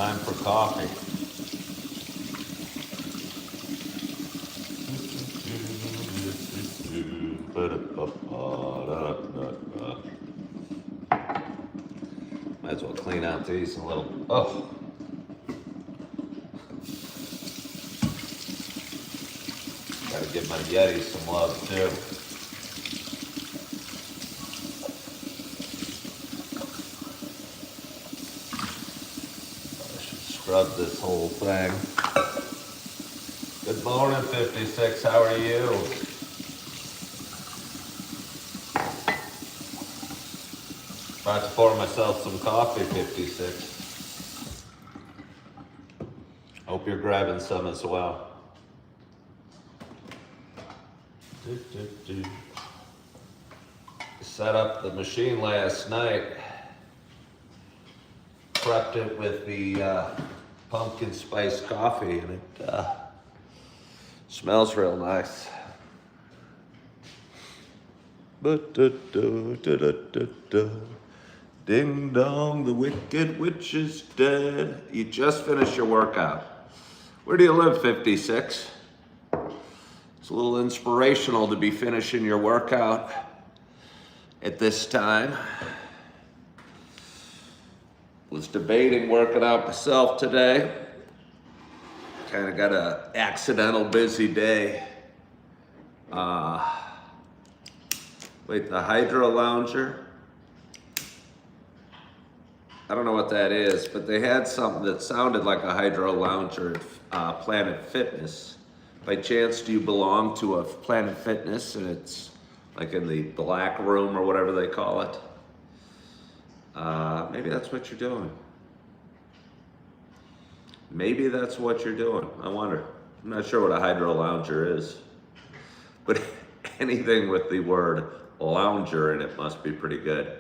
Time for coffee. Might as well clean out these a little. Oh, gotta give my Yeti some love too. I should scrub this whole thing. Good morning, 56. How are you? About to pour myself some coffee, 56. Hope you're grabbing some as well. Set up the machine last night. Prepped it with the pumpkin spice coffee, and it smells real nice. Ding dong, the wicked witch is dead. You just finished your workout. Where do you live, 56? It's a little inspirational to be finishing your workout at this time. Was debating working out myself today. Kind of got an accidental busy day. Wait, the Hydro Lounger? I don't know what that is, but they had something that sounded like a Hydro Lounger at Planet Fitness. By chance, do you belong to a Planet Fitness and it's like in the black room or whatever they call it? Maybe that's what you're doing. Maybe that's what you're doing. I wonder. I'm not sure what a Hydro Lounger is. But anything with the word lounger in it must be pretty good.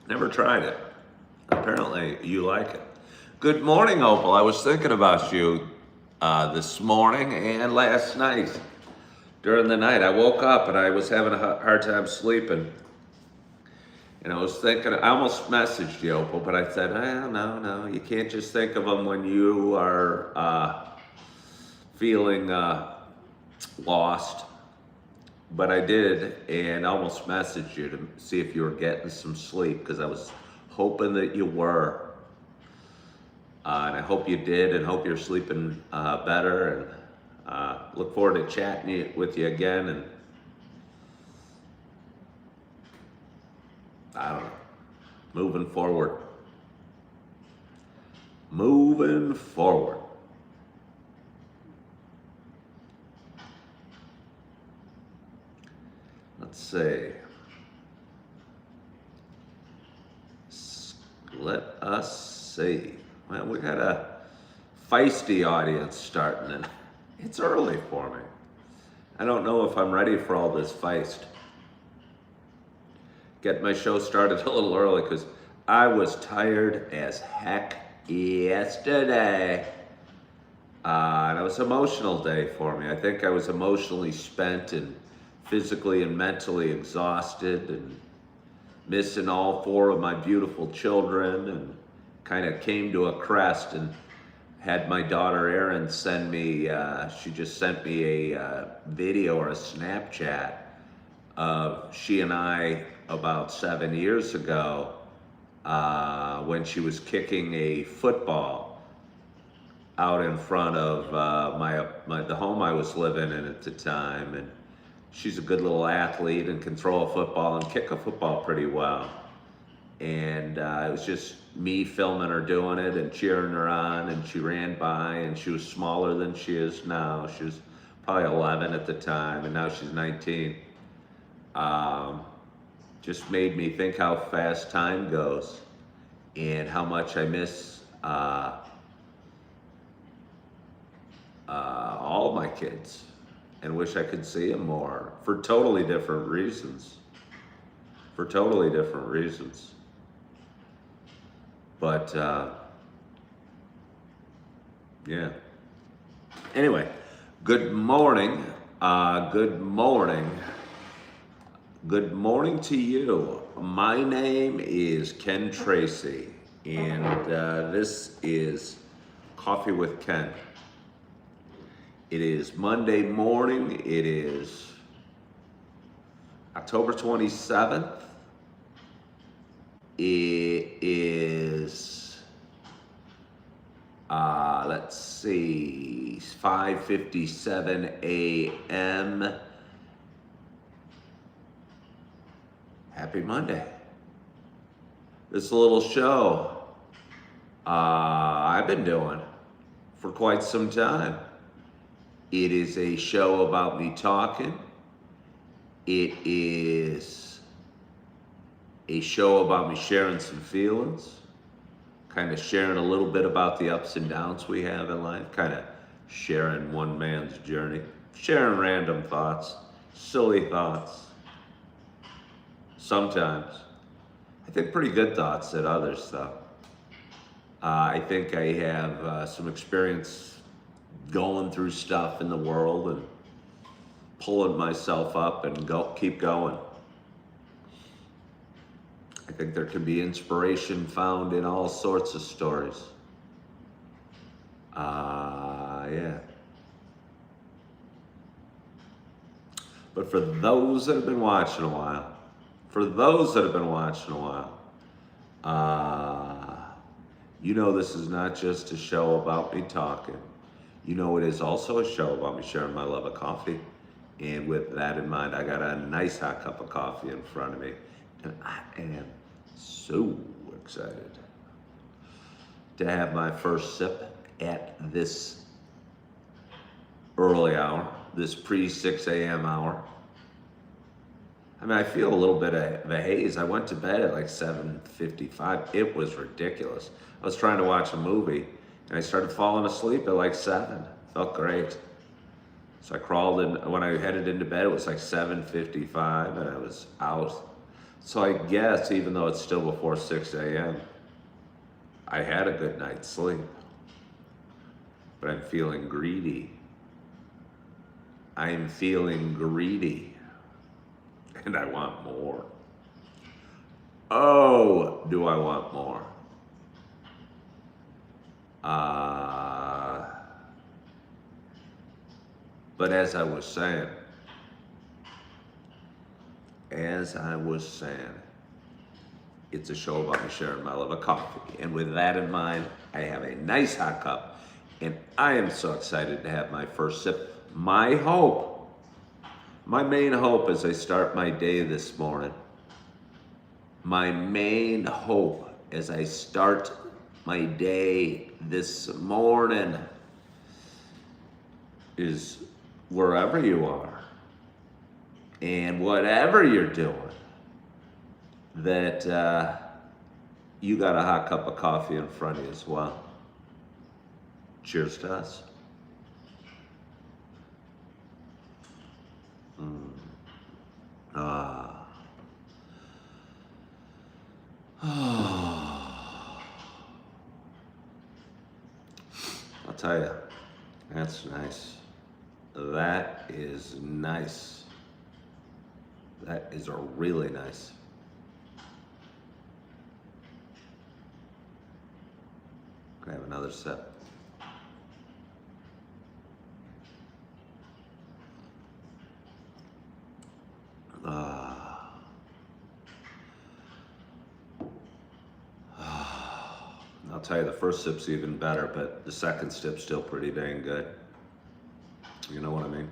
Never tried it. Apparently you like it. Good morning, Opal. I was thinking about you this morning and last night. During the night, I woke up and I was having a hard time sleeping. And I was thinking, I almost messaged you, Opal, but I said, no, you can't just think of them when you are feeling lost. But I did, and almost messaged you to see if you were getting some sleep, because I was hoping that you were. And I hope you did, and hope you're sleeping better, and look forward to chatting with you again, and I don't know, moving forward. Moving forward. Let's see. Let us see. Well, we got a feisty audience starting, and it's early for me. I don't know if I'm ready for all this feist. Get my show started a little early because I was tired as heck yesterday. And it was an emotional day for me. I think I was emotionally spent and physically and mentally exhausted and missing all four of my beautiful children, and kind of came to a crest and had my daughter Erin send me, she just sent me a video or a Snapchat of she and I about 7 years ago when she was kicking a football out in front of the home I was living in at the time. And she's a good little athlete and can throw a football and kick a football pretty well. And it was just me filming her doing it and cheering her on, and she ran by, and she was smaller than she is now. She was probably 11 at the time, and now she's 19. Just made me think how fast time goes and how much I miss all my kids and wish I could see them more for totally different reasons. But, yeah. Anyway, good morning. Good morning to you. My name is Ken Tracy, and this is Coffee with Ken. It is Monday morning. It is October 27th. It is, let's see, 5:57 a.m. Happy Monday. This little show I've been doing for quite some time. It is a show about me talking. It is a show about me sharing some feelings, kind of sharing a little bit about the ups and downs we have in life, kind of sharing one man's journey, sharing random thoughts, silly thoughts. Sometimes. I think pretty good thoughts at others, though. I think I have some experience going through stuff in the world and pulling myself up and keep going. I think there can be inspiration found in all sorts of stories. Yeah. But for those that have been watching a while, you know this is not just a show about me talking. You know it is also a show about me sharing my love of coffee. And with that in mind, I got a nice hot cup of coffee in front of me. And I am so excited to have my first sip at this early hour, this pre-6 a.m. hour. I mean, I feel a little bit of a haze. I went to bed at like 7:55. It was ridiculous. I was trying to watch a movie, and I started falling asleep at like 7. Felt great. So I crawled in. When I headed into bed, it was like 7:55, and I was out. So I guess, even though it's still before 6 a.m., I had a good night's sleep. But I'm feeling greedy. I'm feeling greedy. And I want more. Oh, do I want more? But as I was saying, it's a show about me sharing my love of coffee. And with that in mind, I have a nice hot cup. And I am so excited to have my first sip. My main hope as I start my day this morning, my main hope as I start my day this morning is wherever you are and whatever you're doing, that you got a hot cup of coffee in front of you as well. Cheers to us. I'll tell you, that's nice. That is nice. That is really nice. Can I have another sip? I'll tell you, the first sip's even better, but the second sip's still pretty dang good. You know what I mean?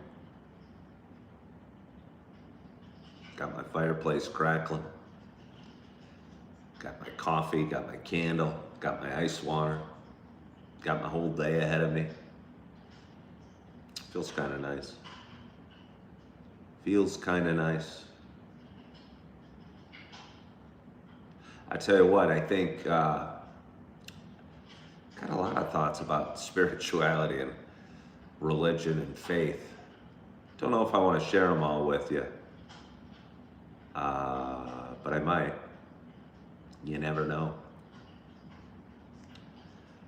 Got my fireplace crackling. Got my coffee, got my candle, got my ice water. Got my whole day ahead of me. Feels kind of nice. Feels kind of nice. I tell you what, I think got a lot of thoughts about spirituality and religion and faith. Don't know if I want to share them all with you, but I might. You never know.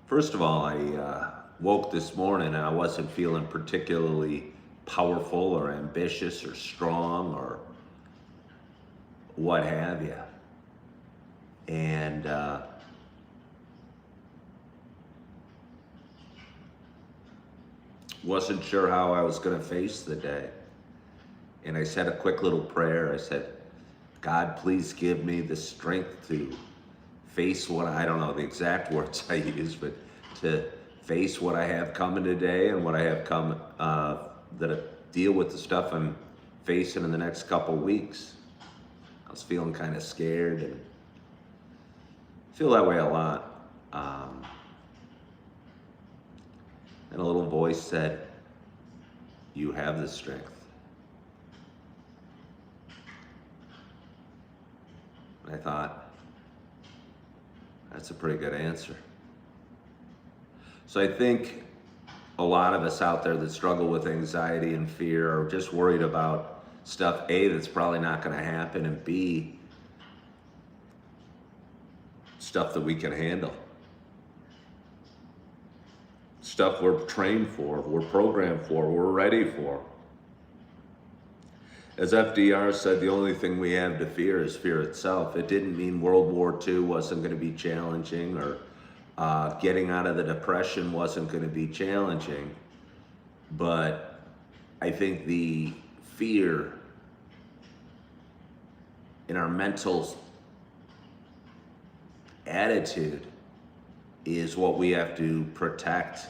First of all, I woke this morning and I wasn't feeling particularly powerful or ambitious or strong or what have you. And wasn't sure how I was going to face the day. And I said a quick little prayer. I said, God, please give me the strength to face what, I don't know the exact words I used, but to face what I have coming today and what I have come, that I deal with the stuff I'm facing in the next couple weeks. I was feeling kind of scared and feel that way a lot. And a little voice said, you have the strength. And I thought, that's a pretty good answer. So I think a lot of us out there that struggle with anxiety and fear are just worried about stuff, A, that's probably not going to happen, and B, stuff that we can handle. Stuff we're trained for, we're programmed for, we're ready for. As FDR said, the only thing we have to fear is fear itself. It didn't mean World War II wasn't going to be challenging, or getting out of the Depression wasn't going to be challenging. But I think the fear in our mental attitude is what we have to protect.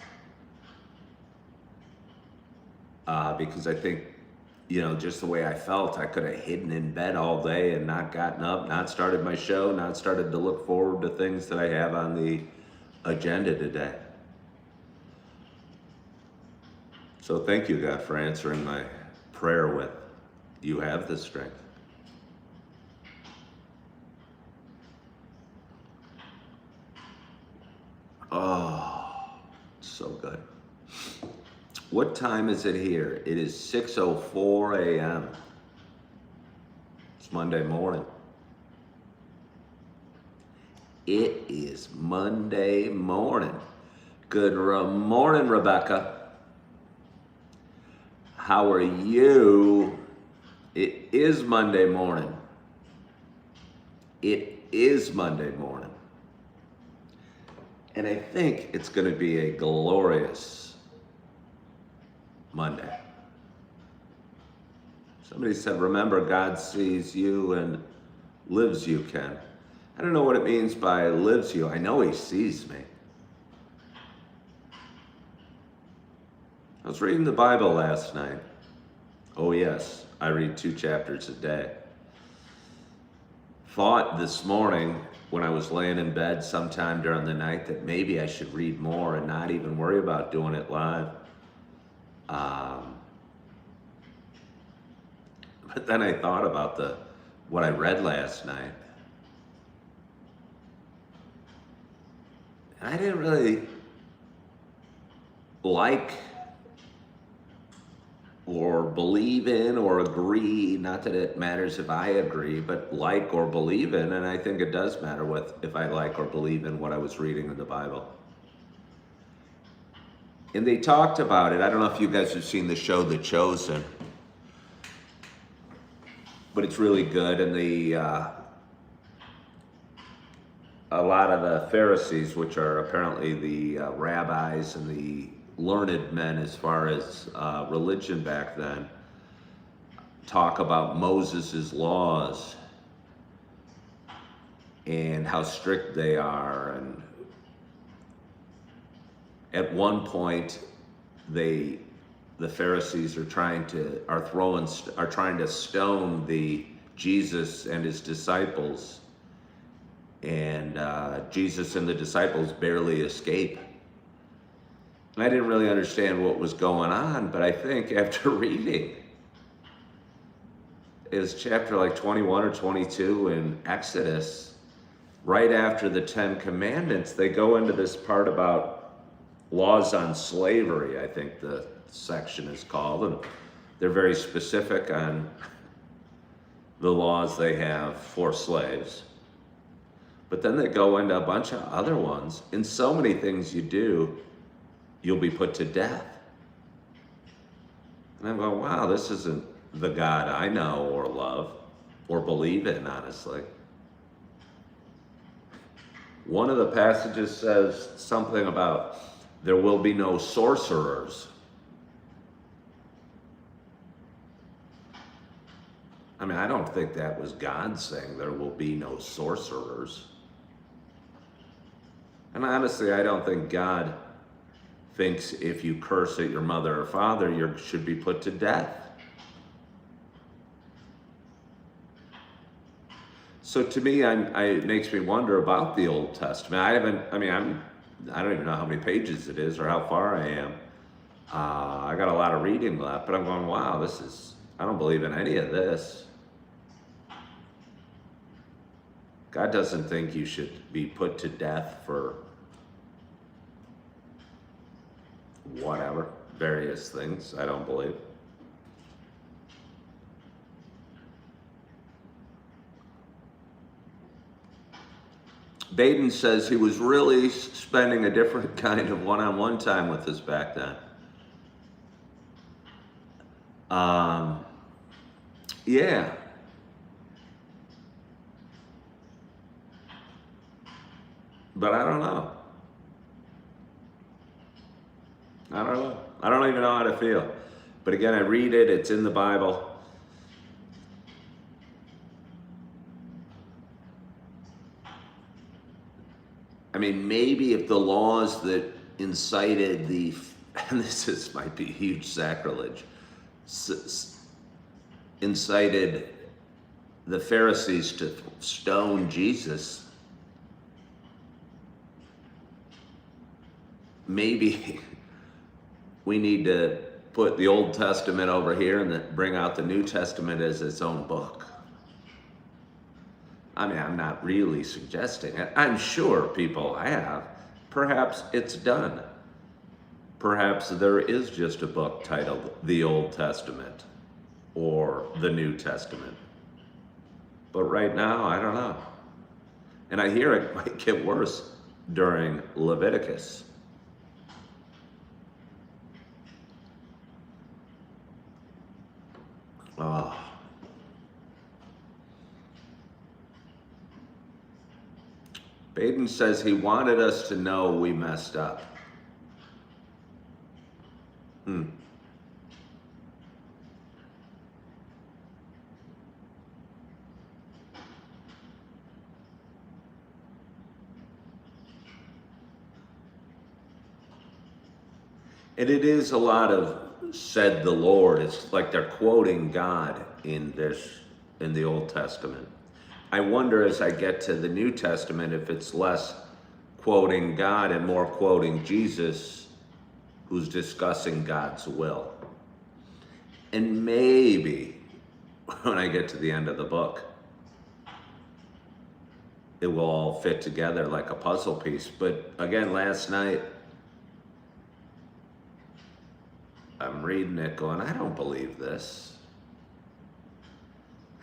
Because I think, just the way I felt, I could have hidden in bed all day and not gotten up, not started my show, not started to look forward to things that I have on the agenda today. So thank you, God, for answering my prayer with, you have the strength. Oh, so good. What time is it here? It is 6:04 a.m. It's Monday morning. It is Monday morning. Good morning, Rebecca. How are you? It is Monday morning. It is Monday morning. And I think it's going to be a glorious Monday. Somebody said, remember, God sees you and lives you, Ken. I don't know what it means by lives you. I know he sees me. I was reading the Bible last night. Oh yes, I read 2 chapters a day. Thought this morning when I was laying in bed sometime during the night that maybe I should read more and not even worry about doing it live. But then I thought about what I read last night. And I didn't really like or believe in or agree, not that it matters if I agree, but like or believe in, and I think it does matter if I like or believe in what I was reading in the Bible. And they talked about it. I don't know if you guys have seen the show The Chosen, but it's really good. And a lot of the Pharisees, which are apparently the rabbis and the learned men as far as religion back then, talk about Moses' laws and how strict they are. And at one point, the Pharisees are trying to stone the Jesus and his disciples, and Jesus and the disciples barely escape. And I didn't really understand what was going on, but I think after reading is chapter like 21 or 22 in Exodus, right after the 10 Commandments, they go into this part about laws on slavery, I think the section is called, and they're very specific on the laws they have for slaves. But then they go into a bunch of other ones. In so many things you do, you'll be put to death. And I'm going, wow, this isn't the God I know or love. or believe in, honestly. One of the passages says something about there will be no sorcerers. I mean, I don't think that was God saying there will be no sorcerers. And honestly, I don't think God thinks if you curse at your mother or father, you should be put to death. So to me, it makes me wonder about the Old Testament. I don't even know how many pages it is or how far I am. I got a lot of reading left, but I'm going, wow, I don't believe in any of this. God doesn't think you should be put to death for whatever, various things, I don't believe. Baden says he was really spending a different kind of one-on-one time with us back then. Yeah. But I don't know. I don't even know how to feel. But again, I read it, it's in the Bible. I mean, maybe if the laws that incited and might be huge sacrilege, incited the Pharisees to stone Jesus, maybe we need to put the Old Testament over here and then bring out the New Testament as its own book. I mean, I'm not really suggesting it. I'm sure people have. Perhaps it's done. Perhaps there is just a book titled The Old Testament or The New Testament. But right now, I don't know. And I hear it might get worse during Leviticus. Oh. Baden says he wanted us to know we messed up. And it is a lot of said the Lord. It's like they're quoting God in the Old Testament. I wonder as I get to the New Testament if it's less quoting God and more quoting Jesus, who's discussing God's will. And maybe when I get to the end of the book, it will all fit together like a puzzle piece. But again, last night, I'm reading it going, I don't believe this.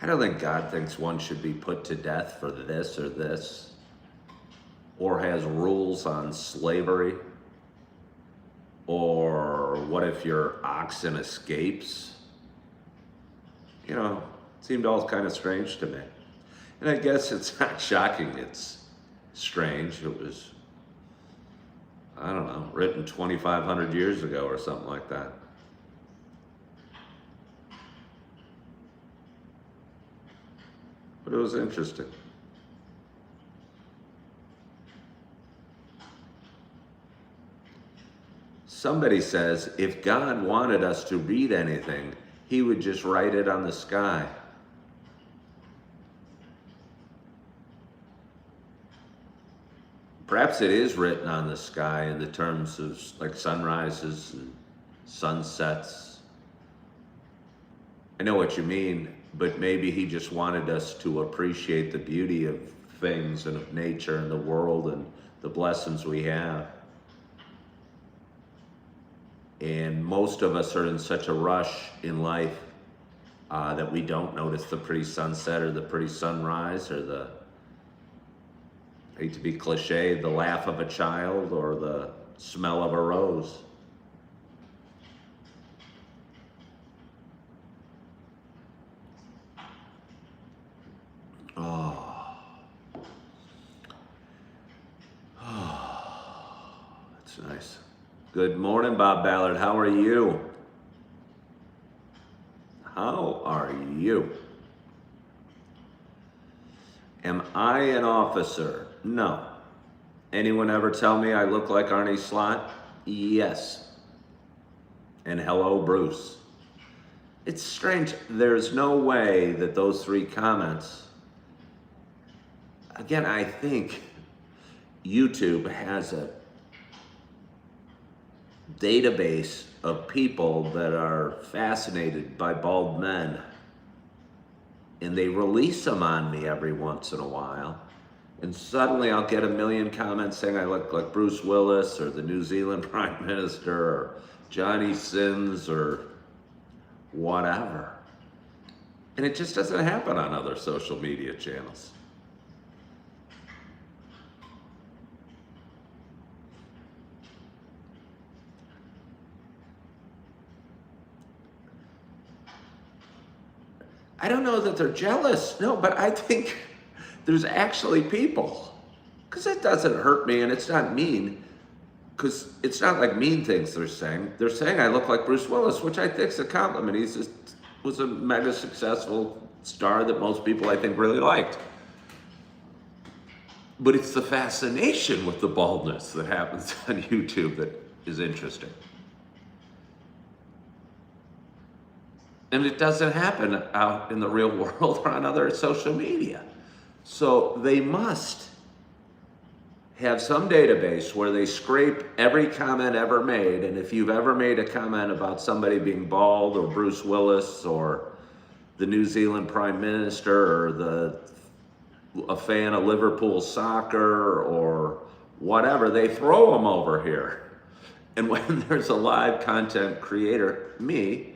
I don't think God thinks one should be put to death for this or this, or has rules on slavery, or what if your oxen escapes? You know, it seemed all kind of strange to me. And I guess it's not shocking, it's strange. It was, I don't know, written 2,500 years ago or something like that. But it was interesting. Somebody says, if God wanted us to read anything, he would just write it on the sky. Perhaps it is written on the sky in the terms of like sunrises and sunsets. I know what you mean, but maybe he just wanted us to appreciate the beauty of things and of nature and the world and the blessings we have. And most of us are in such a rush in life that we don't notice the pretty sunset or the pretty sunrise or the, I hate to be cliche, the laugh of a child or the smell of a rose. It's nice. Good morning, Bob Ballard. How are you? How are you? Am I an officer? No. Anyone ever tell me I look like Arnie Slot? Yes. And hello, Bruce. It's strange. There's no way that those three comments, again, I think YouTube has a database of people that are fascinated by bald men, and they release them on me every once in a while, and suddenly I'll get a million comments saying I look like Bruce Willis or the New Zealand Prime Minister or Johnny Sins or whatever. And it just doesn't happen on other social media channels. I don't know that they're jealous. No, but I think there's actually people. Because it doesn't hurt me and it's not mean. Because it's not like mean things they're saying. They're saying I look like Bruce Willis, which I think is a compliment. He was a mega successful star that most people, I think, really liked. But it's the fascination with the baldness that happens on YouTube that is interesting. And it doesn't happen out in the real world or on other social media. So they must have some database where they scrape every comment ever made. And if you've ever made a comment about somebody being bald or Bruce Willis or the New Zealand Prime Minister or a fan of Liverpool soccer or whatever, they throw them over here. And when there's a live content creator, me,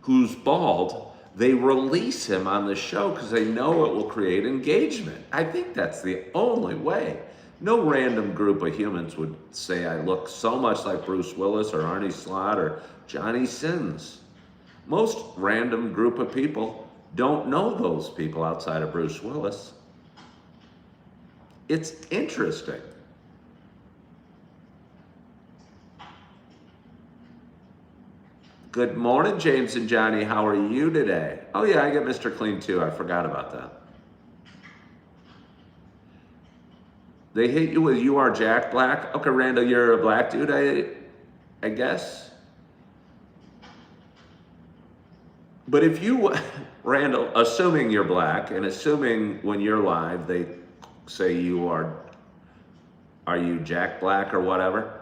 who's bald, they release him on the show because they know it will create engagement. I think that's the only way. No random group of humans would say I look so much like Bruce Willis or Arnie Slot or Johnny Sins. Most random group of people don't know those people outside of Bruce Willis. It's interesting. Good morning, James and Johnny. How are you today? Oh yeah, I get Mr. Clean too. I forgot about that. They hit you with "You are Jack Black." Okay, Randall, you're a black dude, I guess. But if you, Randall, assuming you're black and assuming when you're live they say are you Jack Black or whatever?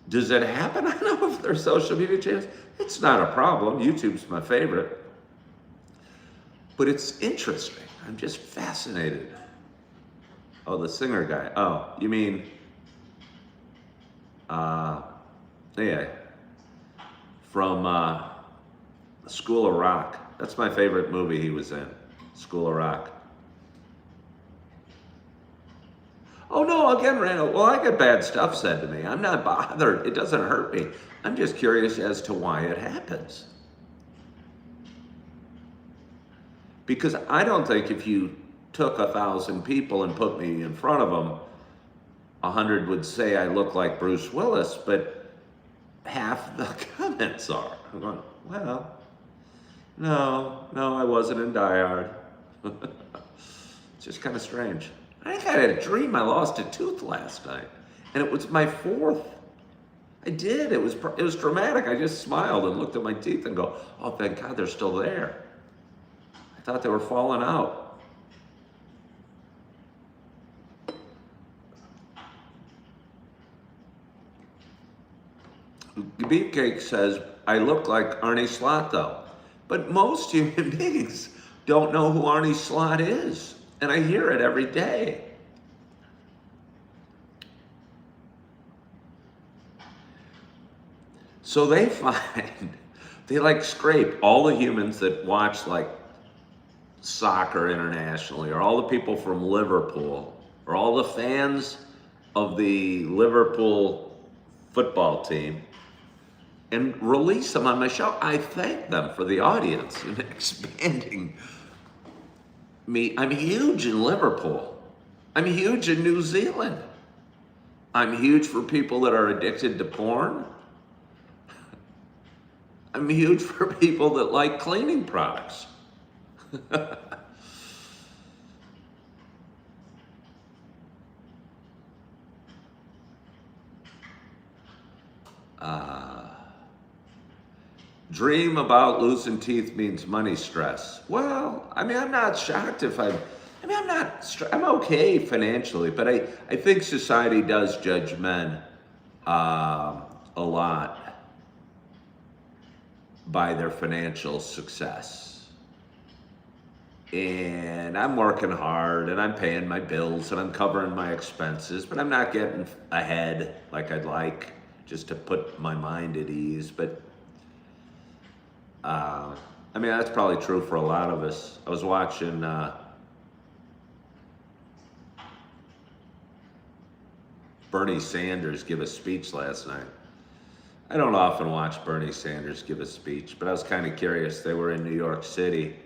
Does it happen? I don't know if there's social media channels. It's not a problem. YouTube's my favorite. But it's interesting. I'm just fascinated. Oh, the singer guy. Oh, you mean, yeah, from School of Rock. That's my favorite movie he was in, School of Rock. Oh no, again, Randall, well, I get bad stuff said to me. I'm not bothered. It doesn't hurt me. I'm just curious as to why it happens. Because I don't think if you took 1,000 people and put me in front of them, 100 would say I look like Bruce Willis, but half the comments are. I'm going, well, no, I wasn't in Die Hard. It's just kind of strange. I think I had a dream I lost a tooth last night, and it was my fourth. I did. It was dramatic. I just smiled and looked at my teeth and go, oh, thank God they're still there. I thought they were falling out. Beefcake says, I look like Arnie Slot though. But most human beings don't know who Arnie Slot is. And I hear it every day. So they like scrape all the humans that watch like soccer internationally, or all the people from Liverpool, or all the fans of the Liverpool football team, and release them on my show. I thank them for the audience and expanding me. I'm huge in Liverpool. I'm huge in New Zealand. I'm huge for people that are addicted to porn. I'm huge for people that like cleaning products. Uh, Dream about losing teeth means money stress. Well, I mean, I'm not shocked if I mean, I'm okay financially, but I think society does judge men a lot by their financial success. And I'm working hard and I'm paying my bills and I'm covering my expenses, but I'm not getting ahead like I'd like just to put my mind at ease. But uh, I mean, that's probably true for a lot of us. I was watching Bernie Sanders give a speech last night. I don't often watch Bernie Sanders give a speech, but I was kind of curious. They were in New York City,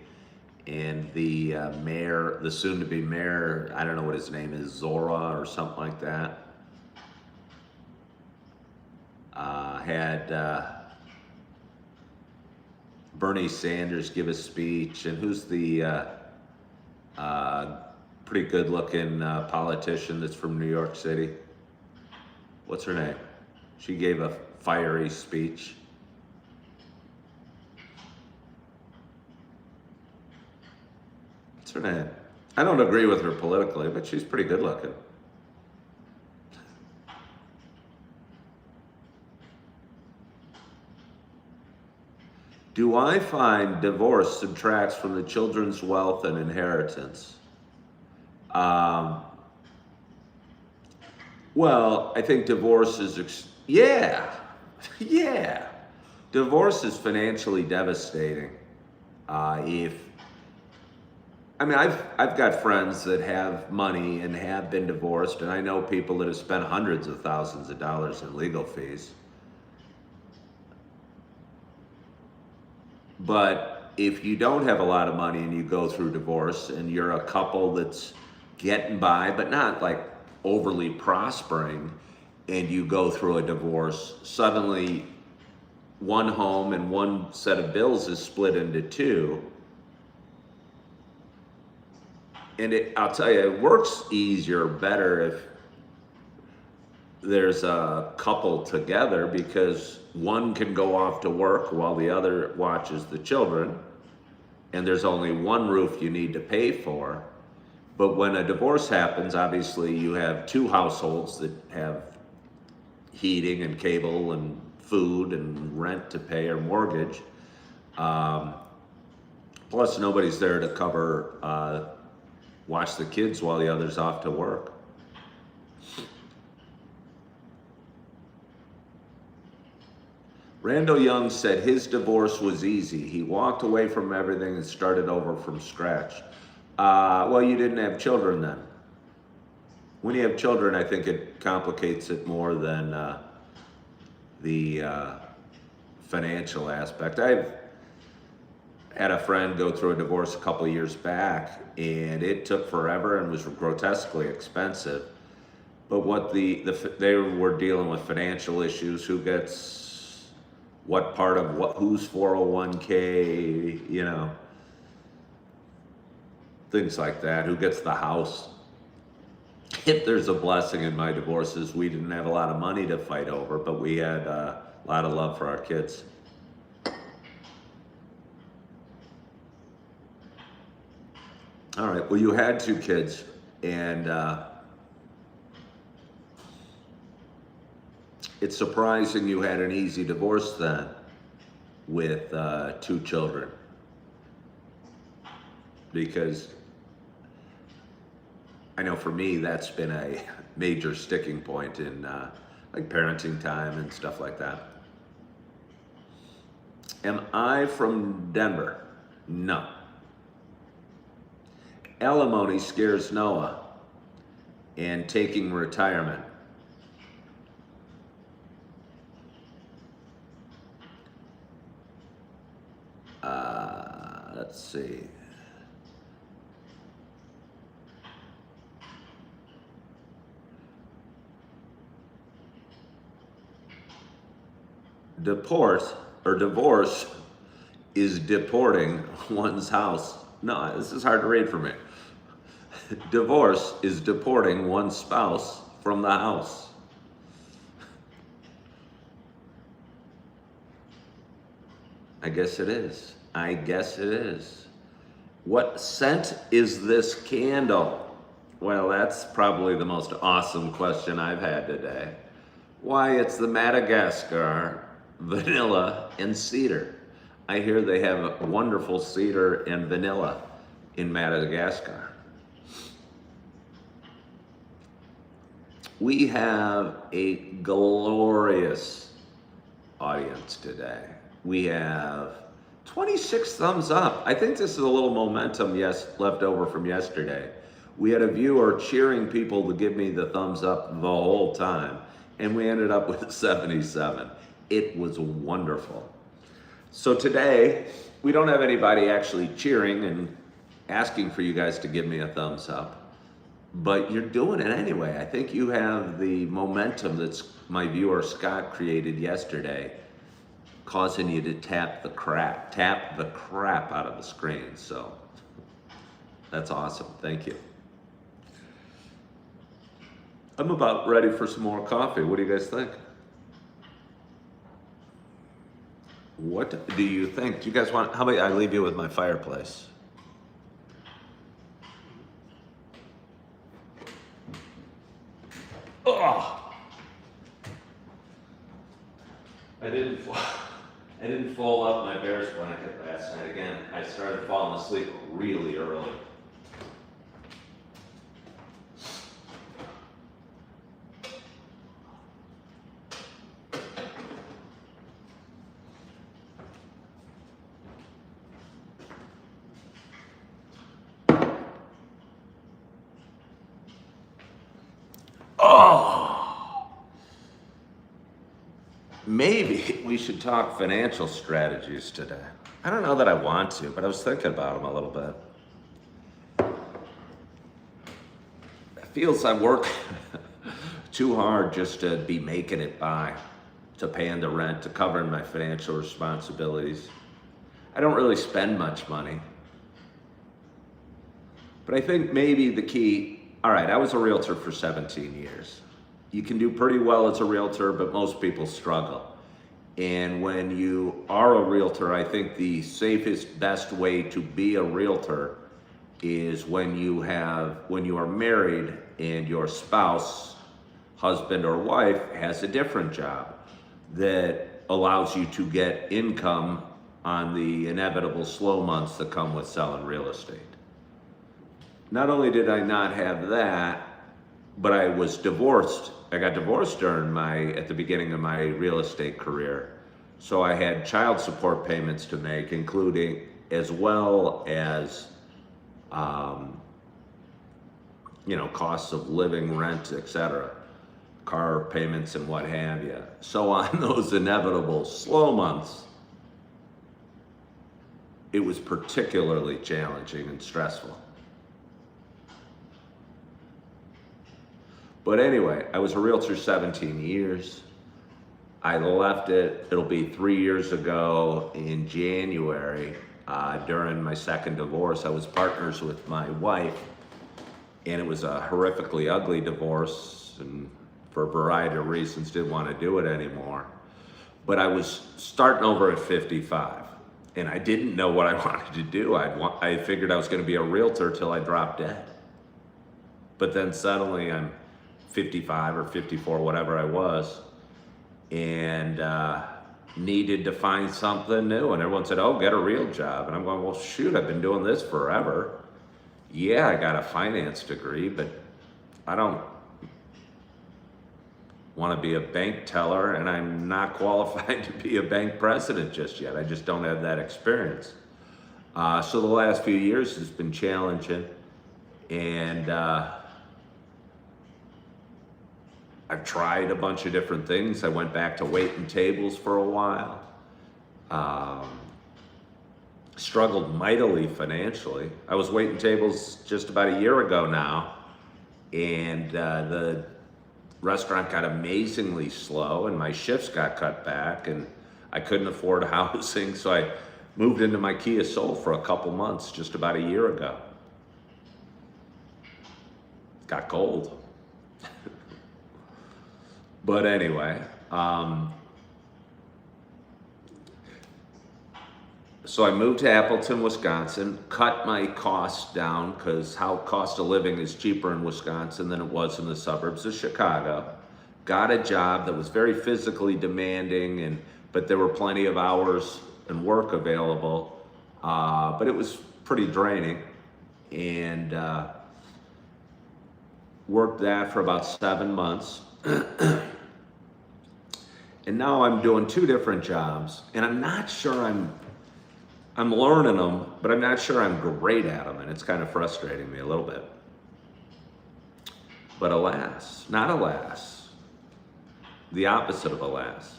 and the mayor, the soon-to-be mayor, I don't know what his name is, Zora or something like that, had Bernie Sanders give a speech, and who's the pretty good-looking politician that's from New York City? What's her name? She gave a fiery speech. What's her name? I don't agree with her politically, but she's pretty good looking. Do I find divorce subtracts from the children's wealth and inheritance? Um, well, I think divorce is, yeah, yeah. Divorce is financially devastating. If I mean, I've got friends that have money and have been divorced, and I know people that have spent hundreds of thousands of dollars in legal fees. But if you don't have a lot of money and you go through divorce and you're a couple that's getting by, but not like overly prospering, and you go through a divorce, suddenly one home and one set of bills is split into two. And I'll tell you, it works easier, better if there's a couple together because one can go off to work while the other watches the children, and there's only one roof you need to pay for. But when a divorce happens, obviously you have two households that have heating and cable and food and rent to pay or mortgage. Um, Plus, nobody's there to cover, watch the kids while the other's off to work. Randall Young said his divorce was easy. He walked away from everything and started over from scratch. Well, you didn't have children then. When you have children, I think it complicates it more than the financial aspect. I've had a friend go through a divorce a couple of years back, and it took forever and was grotesquely expensive. But what they were dealing with financial issues, who gets what part of what, whose 401k, you know, things like that, who gets the house. If there's a blessing in my divorces, we didn't have a lot of money to fight over, but we had a lot of love for our kids. All right, well, you had two kids, and it's surprising you had an easy divorce then with two children, because I know for me that's been a major sticking point in like parenting time and stuff like that. Am I from Denver? No. Alimony scares Noah and taking retirement. Let's see. divorce is deporting one's house. No, this is hard to read for me. Divorce is deporting one's spouse from the house. I guess it is. I guess it is. What scent is this candle? Well, that's probably the most awesome question I've had today. Why, it's the Madagascar vanilla and cedar. I hear they have wonderful cedar and vanilla in Madagascar. We have a glorious audience today. We have 26 thumbs up. I think this is a little momentum left over from yesterday. We had a viewer cheering people to give me the thumbs up the whole time, and we ended up with 77. It was wonderful. So today, we don't have anybody actually cheering and asking for you guys to give me a thumbs up, but you're doing it anyway. I think you have the momentum that my viewer Scott created yesterday, causing you to tap the crap out of the screen. So that's awesome. Thank you. I'm about ready for some more coffee. What do you guys think? What do you think? Do you guys want, how about I leave you with my fireplace? Oh! I didn't fold up my bear's blanket last night again. I started falling asleep really early. Oh! Maybe we should talk financial strategies today. I don't know that I want to, but I was thinking about them a little bit. It feels I work too hard just to be making it by, to paying the rent, to covering my financial responsibilities. I don't really spend much money. But I think maybe the key, all right, I was a realtor for 17 years. You can do pretty well as a realtor, but most people struggle. And when you are a realtor, I think the safest, best way to be a realtor is when you are married and your spouse, husband or wife, has a different job that allows you to get income on the inevitable slow months that come with selling real estate. Not only did I not have that, but I was divorced. I got divorced at the beginning of my real estate career. So I had child support payments to make, including as well as, costs of living, rent, etc., car payments and what have you. So on those inevitable slow months, it was particularly challenging and stressful. But anyway, I was a realtor 17 years. I left it, it'll be 3 years ago in January, during my second divorce. I was partners with my wife, and it was a horrifically ugly divorce, and for a variety of reasons didn't want to do it anymore. But I was starting over at 55, and I didn't know what I wanted to do. I figured I was going to be a realtor till I dropped dead. But then suddenly I'm 55 or 54, whatever I was, and needed to find something new. And everyone said, oh, get a real job. And I'm going, well, shoot, I've been doing this forever. Yeah, I got a finance degree, but I don't want to be a bank teller, and I'm not qualified to be a bank president just yet. I just don't have that experience. So the last few years has been challenging, and I've tried a bunch of different things. I went back to waiting tables for a while. Struggled mightily financially. I was waiting tables just about a year ago now, and the restaurant got amazingly slow, and my shifts got cut back, and I couldn't afford housing, so I moved into my Kia Soul for a couple months just about a year ago. Got cold. But anyway, so I moved to Appleton, Wisconsin, cut my costs down because how cost of living is cheaper in Wisconsin than it was in the suburbs of Chicago. Got a job that was very physically demanding, but there were plenty of hours and work available, but it was pretty draining, and worked that for about 7 months. And now I'm doing 2 different jobs, and I'm not sure I'm learning them, but I'm not sure I'm great at them, and it's kind of frustrating me a little bit. But alas, not alas, the opposite of alas.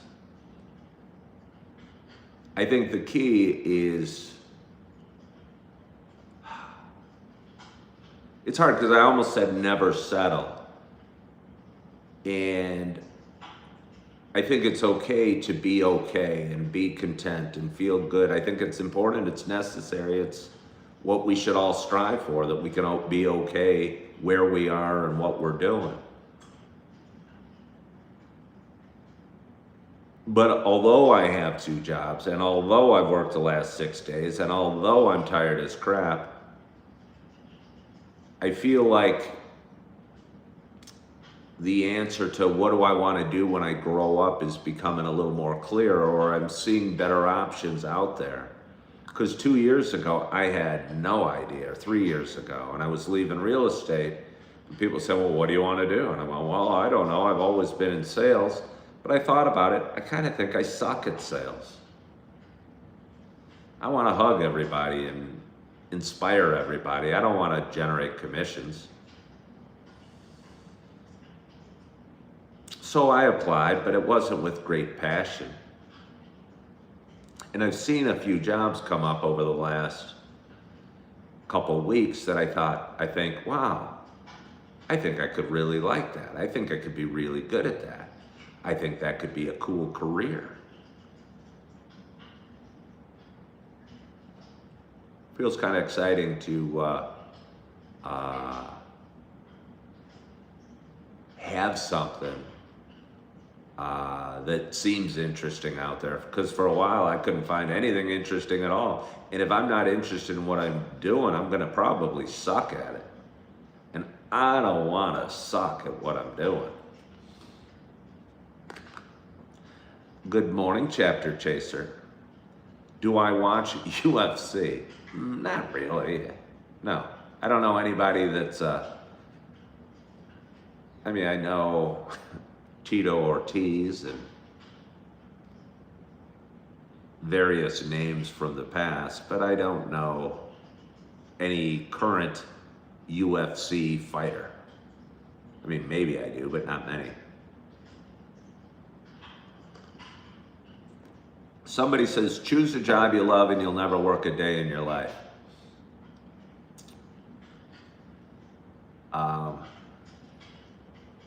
I think the key is, it's hard because I almost said never settle. And I think it's okay to be okay and be content and feel good. I think it's important, it's necessary, it's what we should all strive for, that we can all be okay where we are and what we're doing. But although I have 2 jobs, and although I've worked the last 6 days, and although I'm tired as crap, I feel like the answer to what do I want to do when I grow up is becoming a little more clear, or I'm seeing better options out there. Because 2 years ago, I had no idea, 3 years ago, and I was leaving real estate. And people said, well, what do you want to do? And I went, well, I don't know. I've always been in sales. But I thought about it. I kind of think I suck at sales. I want to hug everybody and inspire everybody. I don't want to generate commissions. So I applied, but it wasn't with great passion. And I've seen a few jobs come up over the last couple weeks that I think, wow, I think I could really like that. I think I could be really good at that. I think that could be a cool career. Feels kind of exciting to have something that seems interesting out there, because for a while I couldn't find anything interesting at all. And if I'm not interested in what I'm doing, I'm going to probably suck at it. And I don't want to suck at what I'm doing. Good morning, Chapter Chaser. Do I watch UFC? Not really. No. I don't know anybody that's, I know Tito Ortiz and various names from the past, but I don't know any current UFC fighter. Maybe I do, but not many. Somebody says, choose a job you love and you'll never work a day in your life.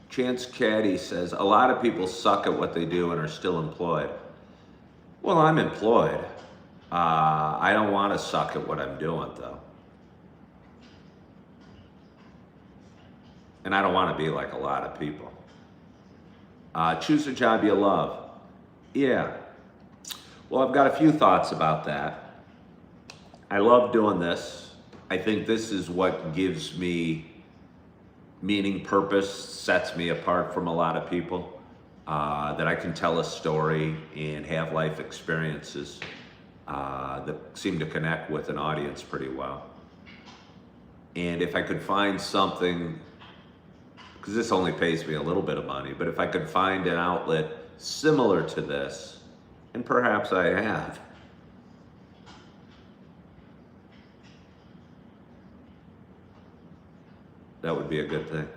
Chance Caddy says, a lot of people suck at what they do and are still employed. Well, I'm employed. I don't want to suck at what I'm doing, though. And I don't want to be like a lot of people. Choose a job you love. Yeah. Well, I've got a few thoughts about that. I love doing this. I think this is what gives me meaning, purpose, sets me apart from a lot of people, that I can tell a story and have life experiences that seem to connect with an audience pretty well. And if I could find something, because this only pays me a little bit of money, but if I could find an outlet similar to this, and perhaps I have, that would be a good thing.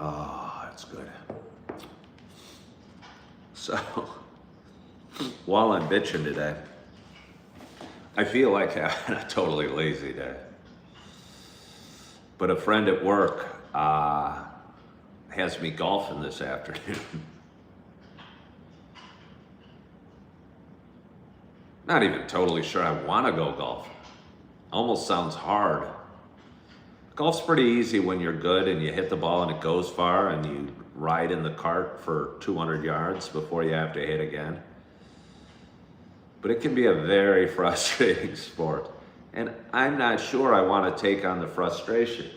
Oh, that's good. So, while I'm bitching today, I feel like having a totally lazy day. But a friend at work has me golfing this afternoon. Not even totally sure I want to go golfing. Almost sounds hard. Golf's pretty easy when you're good and you hit the ball and it goes far and you ride in the cart for 200 yards before you have to hit again. But it can be a very frustrating sport. And I'm not sure I want to take on the frustration.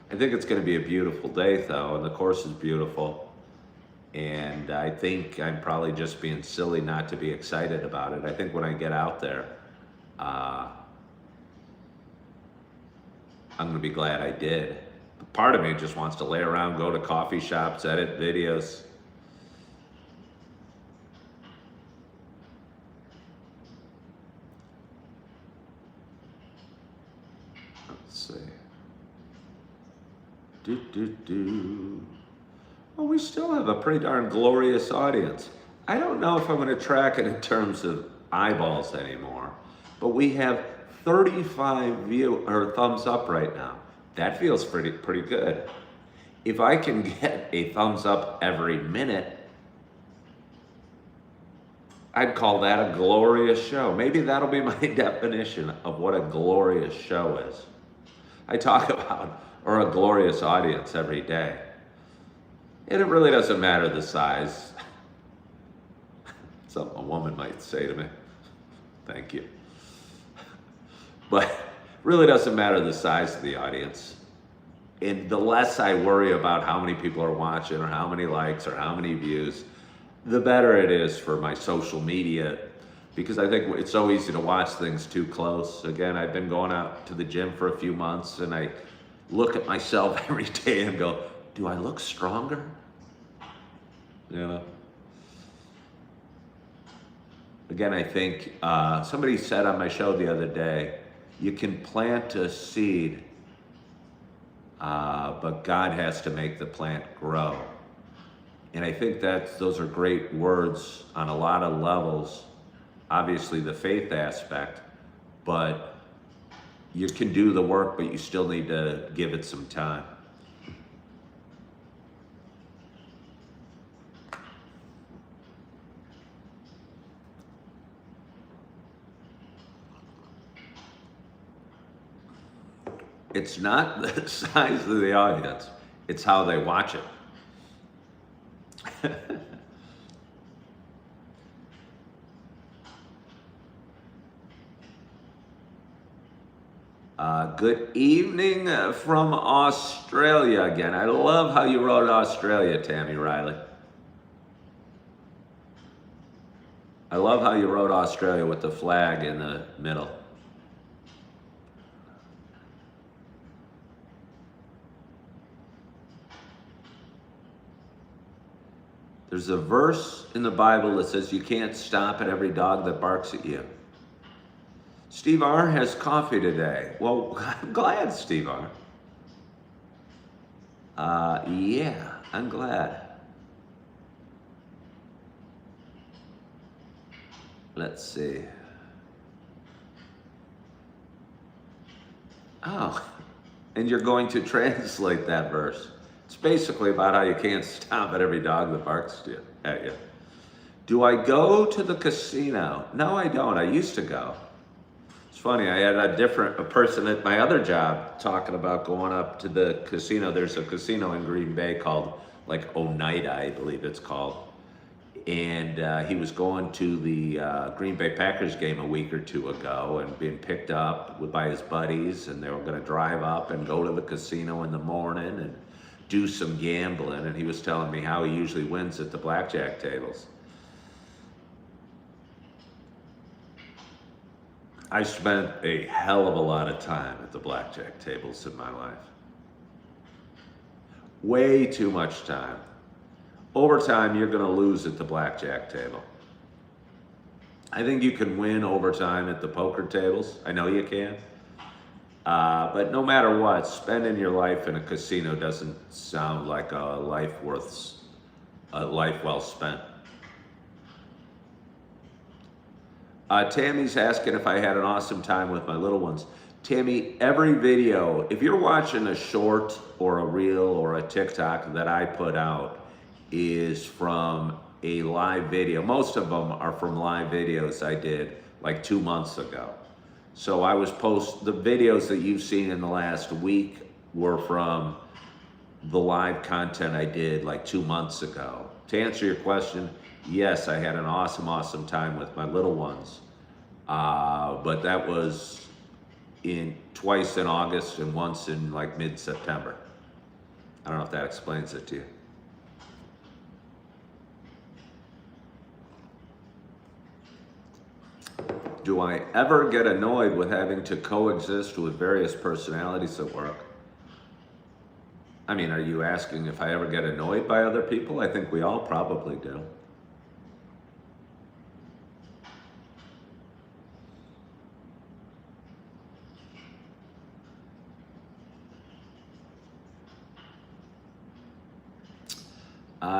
I think it's going to be a beautiful day though, and the course is beautiful. And I think I'm probably just being silly not to be excited about it. I think when I get out there, I'm going to be glad I did. But part of me just wants to lay around, go to coffee shops, edit videos. Let's see. Well, we still have a pretty darn glorious audience. I don't know if I'm going to track it in terms of eyeballs anymore, but we have 35 thumbs up right now. That feels pretty good. If I can get a thumbs up every minute, I'd call that a glorious show. Maybe that'll be my definition of what a glorious show is. I talk about, or a glorious audience every day. And it really doesn't matter the size. Something a woman might say to me. Thank you. But really doesn't matter the size of the audience. And the less I worry about how many people are watching or how many likes or how many views, the better it is for my social media, because I think it's so easy to watch things too close. Again, I've been going out to the gym for a few months and I look at myself every day and go, do I look stronger? You know? Again, I think somebody said on my show the other day, you can plant a seed, but God has to make the plant grow. And I think those are great words on a lot of levels. Obviously the faith aspect, but you can do the work, but you still need to give it some time. It's not the size of the audience, it's how they watch it. Good evening from Australia again. I love how you wrote Australia, Tammy Riley. I love how you wrote Australia with the flag in the middle. There's a verse in the Bible that says you can't stop at every dog that barks at you. Steve R. has coffee today. Well, I'm glad, Steve R. Yeah, I'm glad. Let's see. Oh, and you're going to translate that verse. It's basically about how you can't stop at every dog that barks at you. Do I go to the casino? No, I don't. I used to go. It's funny, I had a person at my other job talking about going up to the casino. There's a casino in Green Bay called like Oneida, I believe it's called. And he was going to the Green Bay Packers game a week or two ago and being picked up by his buddies, and they were gonna drive up and go to the casino in the morning and do some gambling. And he was telling me how he usually wins at the blackjack tables. I spent a hell of a lot of time at the blackjack tables in my life. Way too much time. Over time, you're going to lose at the blackjack table. I think you can win over time at the poker tables. I know you can. But no matter what, spending your life in a casino doesn't sound like a life well spent. Tammy's asking if I had an awesome time with my little ones. Tammy, every video, if you're watching a short or a reel or a TikTok that I put out, is from a live video. Most of them are from live videos I did like 2 months ago. So I was the videos that you've seen in the last week were from the live content I did like 2 months ago. To answer your question, yes, I had an awesome time with my little ones. But that was twice in August and once in like mid-September. I don't know if that explains it to you. Do I ever get annoyed with having to coexist with various personalities at work? I mean, are you asking if I ever get annoyed by other people? I think we all probably do.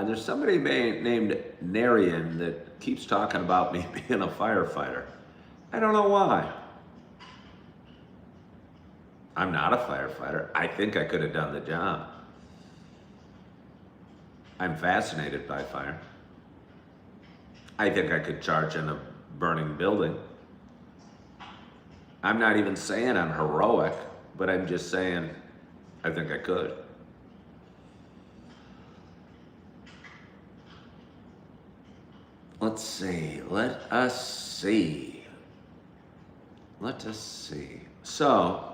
There's somebody named Narian that keeps talking about me being a firefighter. I don't know why. I'm not a firefighter. I think I could have done the job. I'm fascinated by fire. I think I could charge in a burning building. I'm not even saying I'm heroic, but I'm just saying I think I could. Let's see. Let us see. So,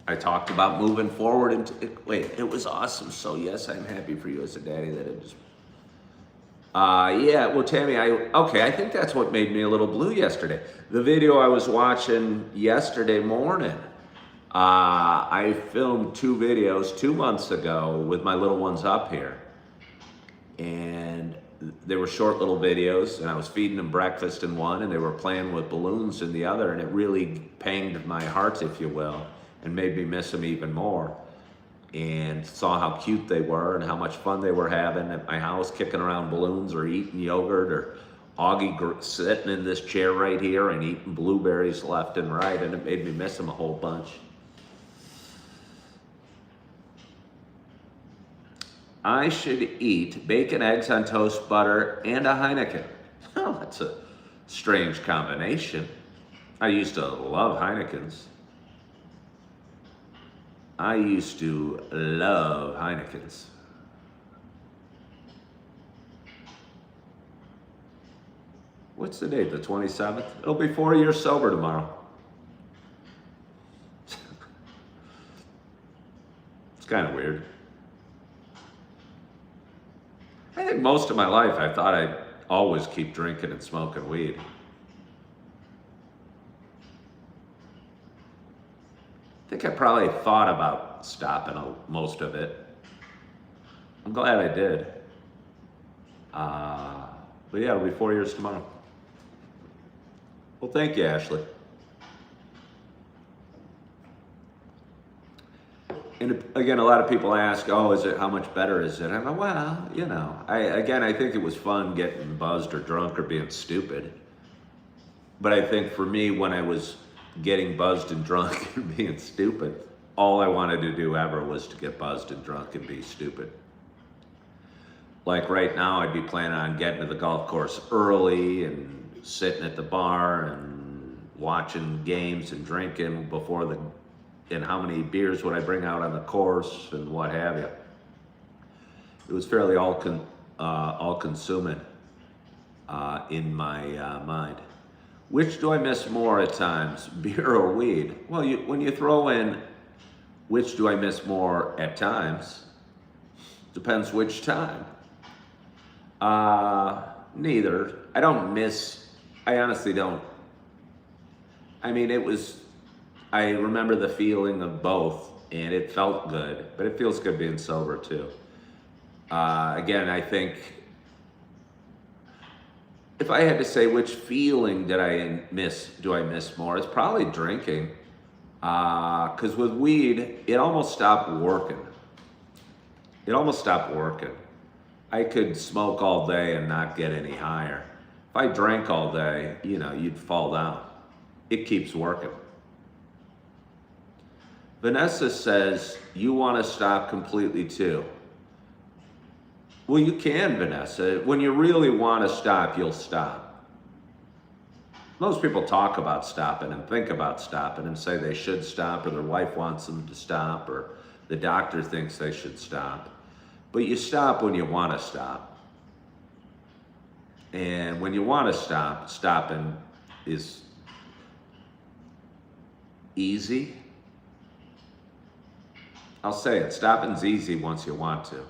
I talked about moving forward into, it was awesome. So yes, I'm happy for you as a daddy that it just, yeah, well, Tammy, I think that's what made me a little blue yesterday. The video I was watching yesterday morning, I filmed 2 videos 2 months ago with my little ones up here. And they were short little videos, and I was feeding them breakfast in one, and they were playing with balloons in the other, and it really panged my heart, if you will, and made me miss them even more. And saw how cute they were and how much fun they were having at my house, kicking around balloons or eating yogurt, or Augie sitting in this chair right here and eating blueberries left and right, and it made me miss them a whole bunch. I should eat bacon, eggs on toast, butter, and a Heineken. Oh, that's a strange combination. I used to love Heinekens. What's the date? The 27th? It'll be 4 years sober tomorrow. It's kind of weird. I think most of my life I thought I'd always keep drinking and smoking weed. I think I probably thought about stopping most of it. I'm glad I did. But yeah, it'll be 4 years tomorrow. Well, thank you, Ashley. And again, a lot of people ask, oh, how much better is it? I'm like, well, you know, I think it was fun getting buzzed or drunk or being stupid. But I think for me, when I was getting buzzed and drunk and being stupid, all I wanted to do ever was to get buzzed and drunk and be stupid. Like right now, I'd be planning on getting to the golf course early and sitting at the bar and watching games and drinking and how many beers would I bring out on the course and what have you. It was fairly all-consuming in my mind. Which do I miss more at times, beer or weed? Well, when you throw in which do I miss more at times, depends which time. Neither. I honestly don't. I mean, I remember the feeling of both, and it felt good, but it feels good being sober too. Again, I think if I had to say which feeling do I miss more, it's probably drinking. Because with weed, it almost stopped working. I could smoke all day and not get any higher. If I drank all day, you'd fall down. It keeps working. Vanessa says, you want to stop completely too. Well, you can, Vanessa. When you really want to stop, you'll stop. Most people talk about stopping and think about stopping and say they should stop, or their wife wants them to stop, or the doctor thinks they should stop. But you stop when you want to stop. And when you want to stop, stopping is easy. I'll say it, stopping's easy once you want to.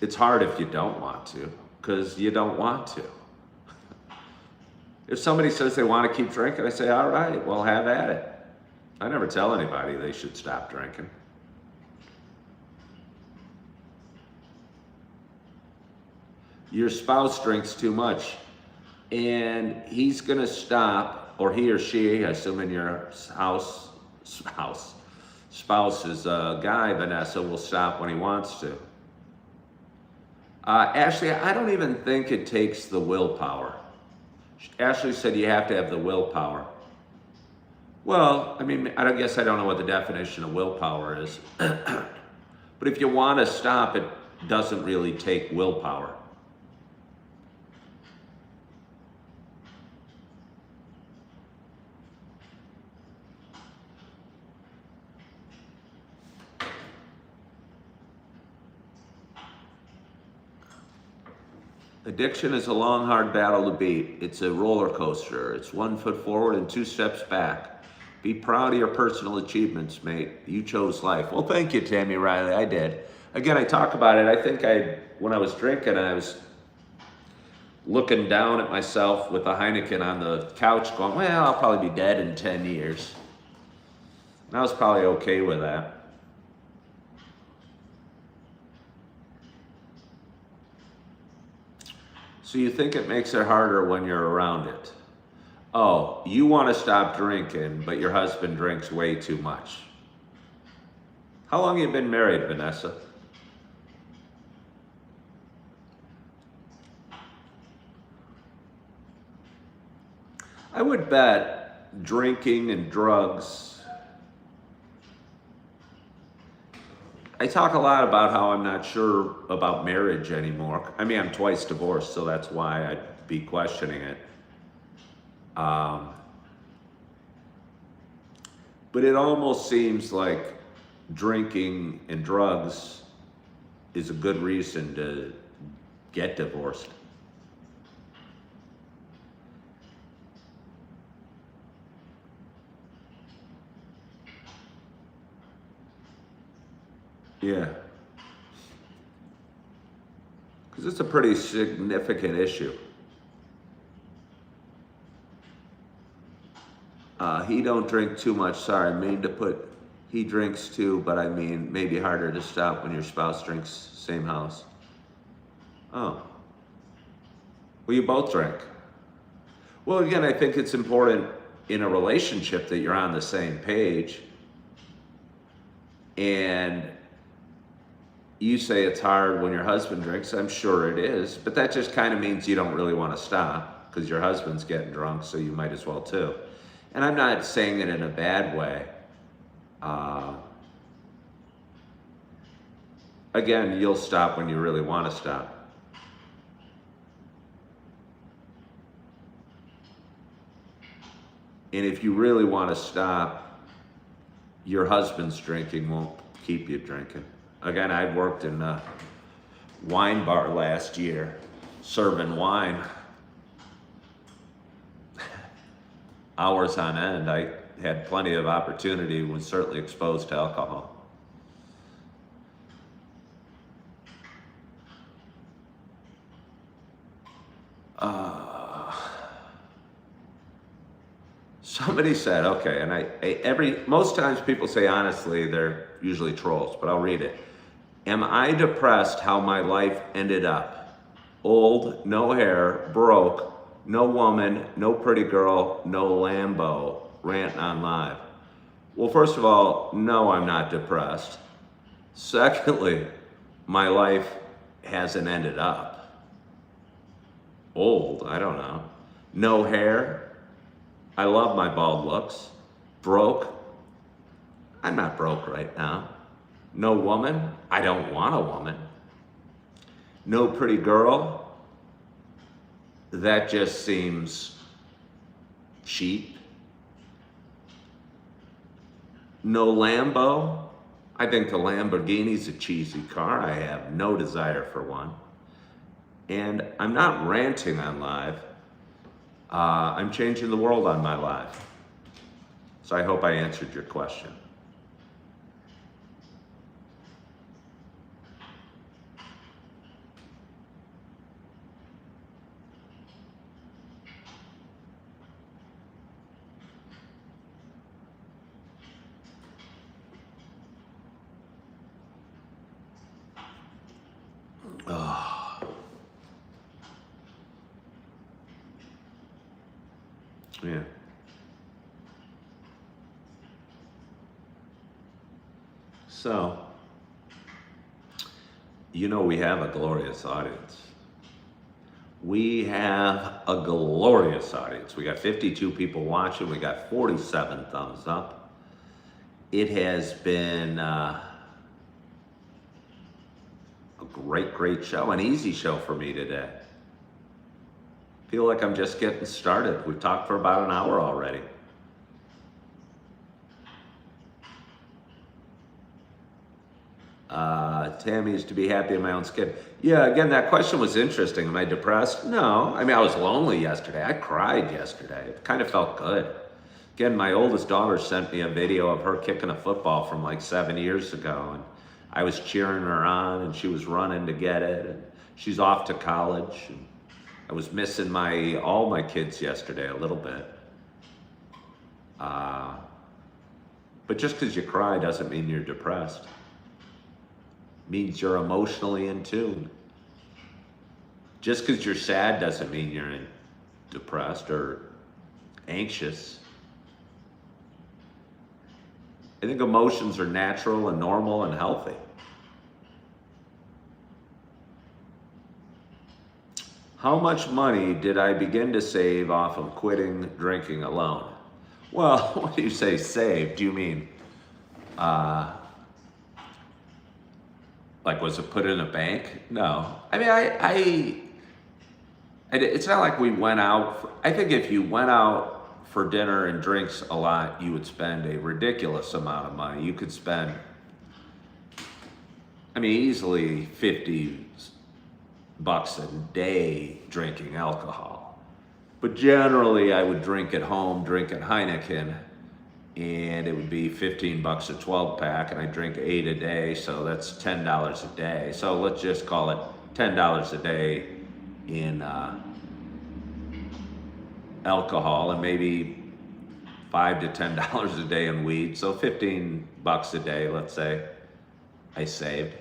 It's hard if you don't want to, because you don't want to. If somebody says they want to keep drinking, I say, all right, well, have at it. I never tell anybody they should stop drinking. Your spouse drinks too much, and he's going to stop, or he or she, I assume in your spouse is a guy, Vanessa, will stop when he wants to. Ashley, I don't even think it takes the willpower. Ashley said you have to have the willpower. Well, I mean, I guess I don't know what the definition of willpower is. But if you want to stop, it doesn't really take willpower. Addiction is a long, hard battle to beat. It's a roller coaster. It's 1 foot forward and 2 steps back. Be proud of your personal achievements, mate. You chose life. Well, thank you, Tammy Riley. I did. Again, I talk about it. I think when I was drinking, I was looking down at myself with a Heineken on the couch going, well, I'll probably be dead in 10 years. And I was probably okay with that. So you think it makes it harder when you're around it. Oh, you want to stop drinking, but your husband drinks way too much. How long have you been married, Vanessa? I would bet drinking and drugs. I talk a lot about how I'm not sure about marriage anymore. I mean, I'm twice divorced, so that's why I'd be questioning it. But it almost seems like drinking and drugs is a good reason to get divorced. Yeah. Because it's a pretty significant issue. He don't drink too much. Sorry, I mean to put he drinks too, but I mean maybe harder to stop when your spouse drinks same house. Oh. Well, you both drink. Well, again, I think it's important in a relationship that you're on the same page. And you say it's hard when your husband drinks. I'm sure it is, but that just kind of means you don't really want to stop because your husband's getting drunk, so you might as well too. And I'm not saying it in a bad way. Again, you'll stop when you really want to stop. And if you really want to stop, your husband's drinking won't keep you drinking. Again, I worked in a wine bar last year, serving wine. Hours on end. I had plenty of opportunity, was certainly exposed to alcohol. Somebody said, okay, and most times people say honestly, they're usually trolls, but I'll read it. Am I depressed how my life ended up? Old, no hair, broke, no woman, no pretty girl, no Lambo, ranting on live. Well, first of all, no, I'm not depressed. Secondly, my life hasn't ended up. Old, I don't know. No hair. I love my bald looks. Broke. I'm not broke right now. No woman. I don't want a woman. No pretty girl. That just seems cheap. No Lambo. I think the Lamborghini's a cheesy car. I have no desire for one. And I'm not ranting on live. I'm changing the world on my live. So I hope I answered your question. Oh. Yeah. So, we have a glorious audience. We have a glorious audience. We got 52 people watching. We got 47 thumbs up. It has been a great show, an easy show for me today. Feel like I'm just getting started. We've talked for about an hour already. Tammy used to be happy in my own skin. Yeah, again, that question was interesting. Am I depressed? No. I mean, I was lonely yesterday. I cried yesterday. It kind of felt good. Again, my oldest daughter sent me a video of her kicking a football from like 7 years ago. And I was cheering her on, and she was running to get it. And she's off to college. And I was missing all my kids yesterday a little bit. But just because you cry doesn't mean you're depressed. Means you're emotionally in tune. Just because you're sad doesn't mean you're depressed or anxious. I think emotions are natural and normal and healthy. How much money did I begin to save off of quitting drinking alone? Well, what do you say save? Do you mean like, was it put in a bank? No. I mean, it's not like we went out. I think if you went out for dinner and drinks a lot, you would spend a ridiculous amount of money. You could spend, easily $50 a day drinking alcohol. But generally, I would drink at home, drink at Heineken, and it would be $15 a 12-pack, and I drink 8 a day, so that's $10 a day. So let's just call it $10 a day in alcohol, and maybe $5 to $10 a day in weed. So $15 a day, let's say, I saved.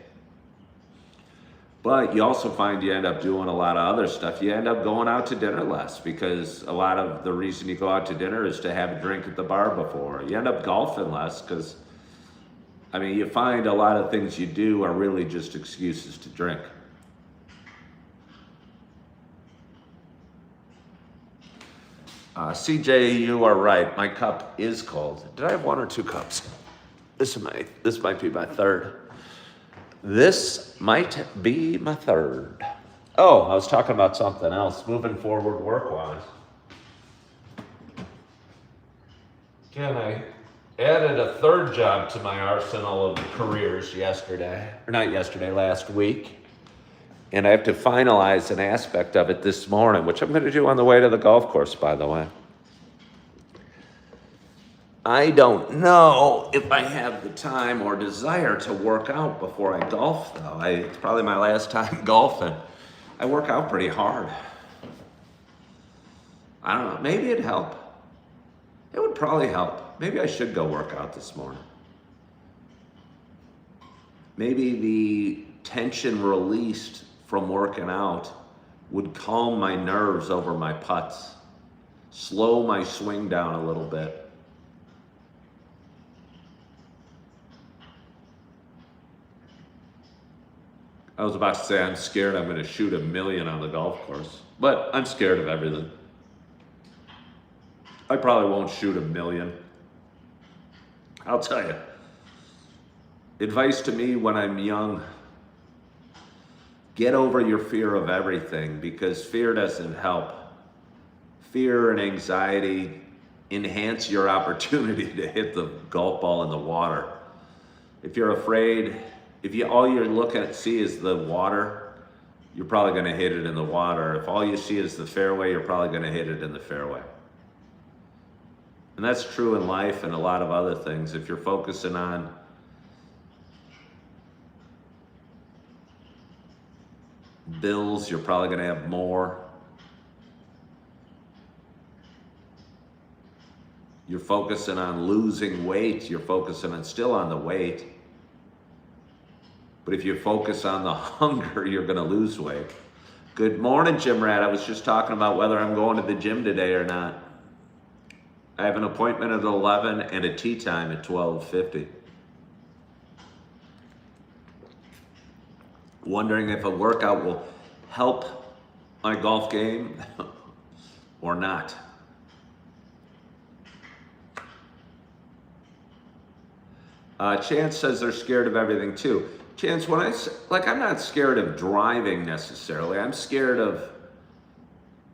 But you also find you end up doing a lot of other stuff. You end up going out to dinner less, because a lot of the reason you go out to dinner is to have a drink at the bar before. You end up golfing less because, you find a lot of things you do are really just excuses to drink. CJ, you are right. My cup is cold. Did I have 1 or 2 cups? This might be my third. This might be my third. Oh, I was talking about something else. Moving forward work-wise. Again, I added a third job to my arsenal of careers last week. And I have to finalize an aspect of it this morning, which I'm going to do on the way to the golf course, by the way. I don't know if I have the time or desire to work out before I golf, though. It's probably my last time golfing. I work out pretty hard. I don't know. Maybe it'd help. It would probably help. Maybe I should go work out this morning. Maybe the tension released from working out would calm my nerves over my putts, slow my swing down a little bit. I was about to say I'm scared I'm going to shoot 1,000,000 on the golf course, but I'm scared of everything. I probably won't shoot 1,000,000. I'll tell you. Advice to me when I'm young, get over your fear of everything, because fear doesn't help. Fear and anxiety enhance your opportunity to hit the golf ball in the water. If you're afraid, if all you look at see is the water, you're probably going to hit it in the water. If all you see is the fairway, you're probably going to hit it in the fairway. And that's true in life and a lot of other things. If you're focusing on bills, you're probably going to have more. You're focusing on losing weight, you're focusing on still on the weight. But if you focus on the hunger, you're going to lose weight. Good morning, Gym Rat. I was just talking about whether I'm going to the gym today or not. I have an appointment at 11 and a tea time at 12:50. Wondering if a workout will help my golf game or not. Chance says they're scared of everything too. Chance, when I'm not scared of driving necessarily. I'm scared of,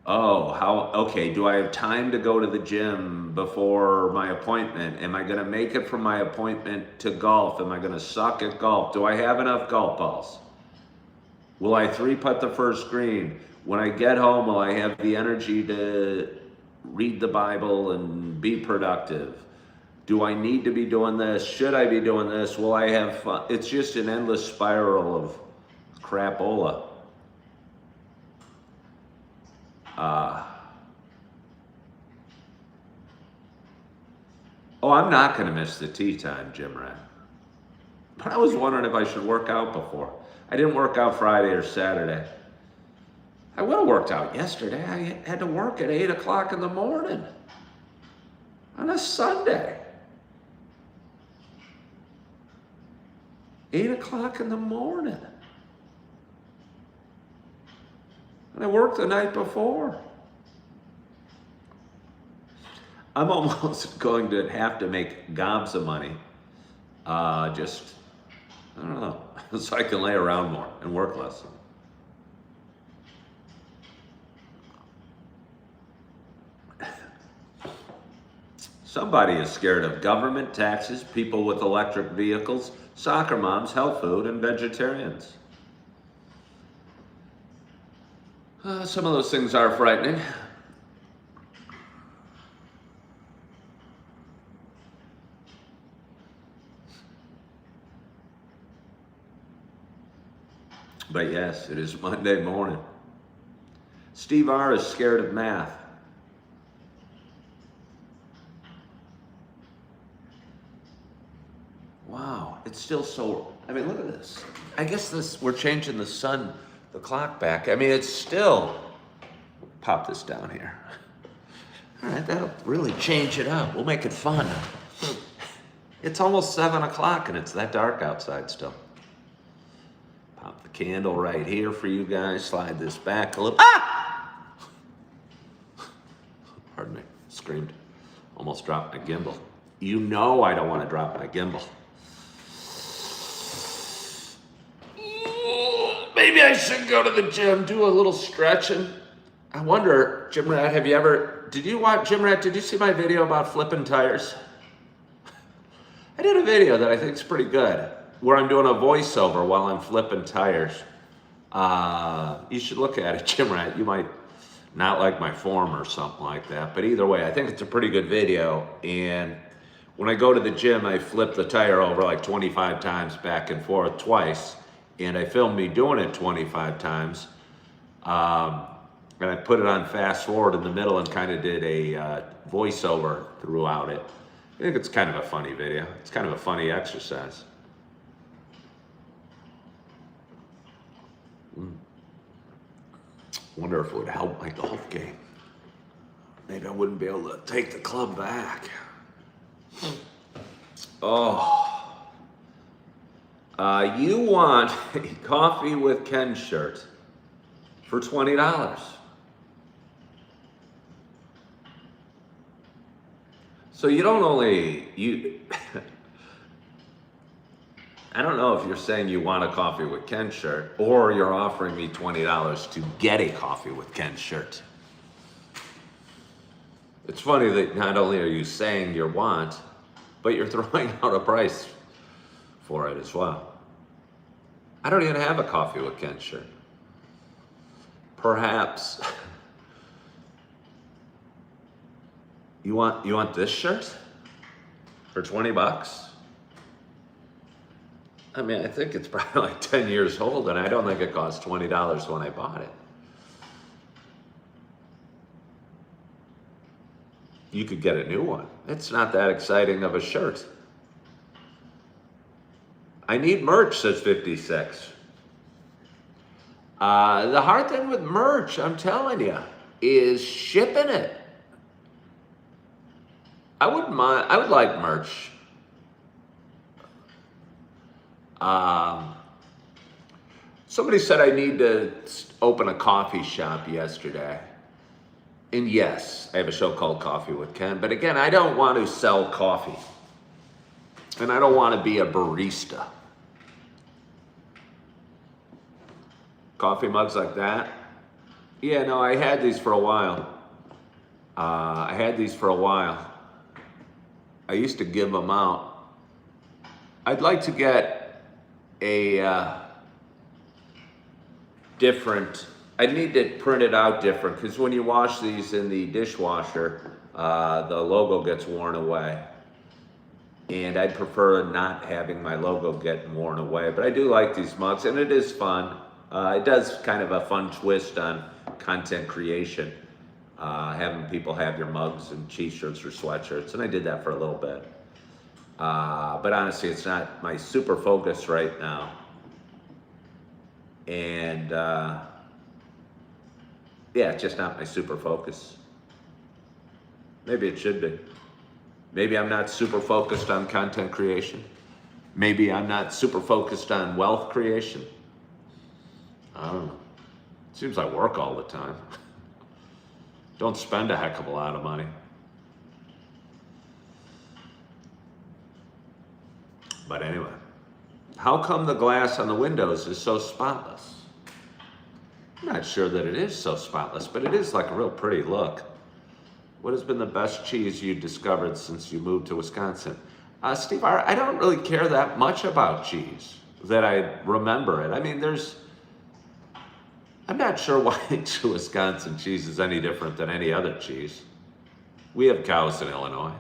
do I have time to go to the gym before my appointment? Am I going to make it from my appointment to golf? Am I going to suck at golf? Do I have enough golf balls? Will I 3-putt the first green? When I get home, will I have the energy to read the Bible and be productive? Do I need to be doing this? Should I be doing this? Will I have fun? It's just an endless spiral of crapola. I'm not going to miss the tea time, Gym Rat. But I was wondering if I should work out before. I didn't work out Friday or Saturday. I would have worked out yesterday. I had to work at 8 o'clock in the morning on a Sunday. 8 o'clock in the morning. And I worked the night before. I'm almost going to have to make gobs of money. I don't know, so I can lay around more and work less. Somebody is scared of government, taxes, people with electric vehicles, soccer moms, health food, and vegetarians. Some of those things are frightening. But yes, it is Monday morning. Steve R. is scared of math. Wow, it's still so, look at this. I guess we're changing the clock back. It's still, pop this down here. All right, that'll really change it up. We'll make it fun. It's almost 7 o'clock and it's that dark outside still. Pop the candle right here for you guys. Slide this back a little. Ah! Pardon me, screamed. Almost dropped my gimbal. You know I don't want to drop my gimbal. Maybe I should go to the gym, do a little stretching. I wonder, Gym Rat, did you see my video about flipping tires? I did a video that I think is pretty good, where I'm doing a voiceover while I'm flipping tires. You should look at it, Gym Rat. You might not like my form or something like that, but either way, I think it's a pretty good video. And when I go to the gym, I flip the tire over like 25 times back and forth twice. And I filmed me doing it 25 times. And I put it on fast forward in the middle and kind of did a voiceover throughout it. I think it's kind of a funny video. It's kind of a funny exercise. Wonder if it would help my golf game. Maybe I wouldn't be able to take the club back. You want a Coffee with Ken shirt for $20. So you don't only, I don't know if you're saying you want a Coffee with Ken shirt or you're offering me $20 to get a Coffee with Ken shirt. It's funny that not only are you saying you want, but you're throwing out a price for it as well. I don't even have a Coffee with Ken shirt. Perhaps you want this shirt for $20? I mean, I think it's probably like 10 years old, and I don't think it cost $20 when I bought it. You could get a new one. It's not that exciting of a shirt. I need merch, says 56. The hard thing with merch, I'm telling you, is shipping it. I wouldn't mind. I would like merch. Somebody said I need to open a coffee shop yesterday. And yes, I have a show called Coffee with Ken. But again, I don't want to sell coffee. And I don't want to be a barista. Coffee mugs like that? Yeah, no, I had these for a while. I used to give them out. I'd like to get a different, I need to print it out different because when you wash these in the dishwasher, the logo gets worn away. And I'd prefer not having my logo get worn away. But I do like these mugs, and it is fun. It does kind of a fun twist on content creation, having people have your mugs and t-shirts or sweatshirts, and I did that for a little bit. But honestly, it's not my super focus right now. And yeah, it's just not my super focus. Maybe it should be. Maybe I'm not super focused on content creation. Maybe I'm not super focused on wealth creation. I don't know. It seems I work all the time. Don't spend a heck of a lot of money. But anyway, how come the glass on the windows is so spotless? I'm not sure that it is so spotless, but it is like a real pretty look. What has been the best cheese you discovered since you moved to Wisconsin? Steve, I don't really care that much about cheese, that I remember it. I mean, I'm not sure why Wisconsin cheese is any different than any other cheese. We have cows in Illinois.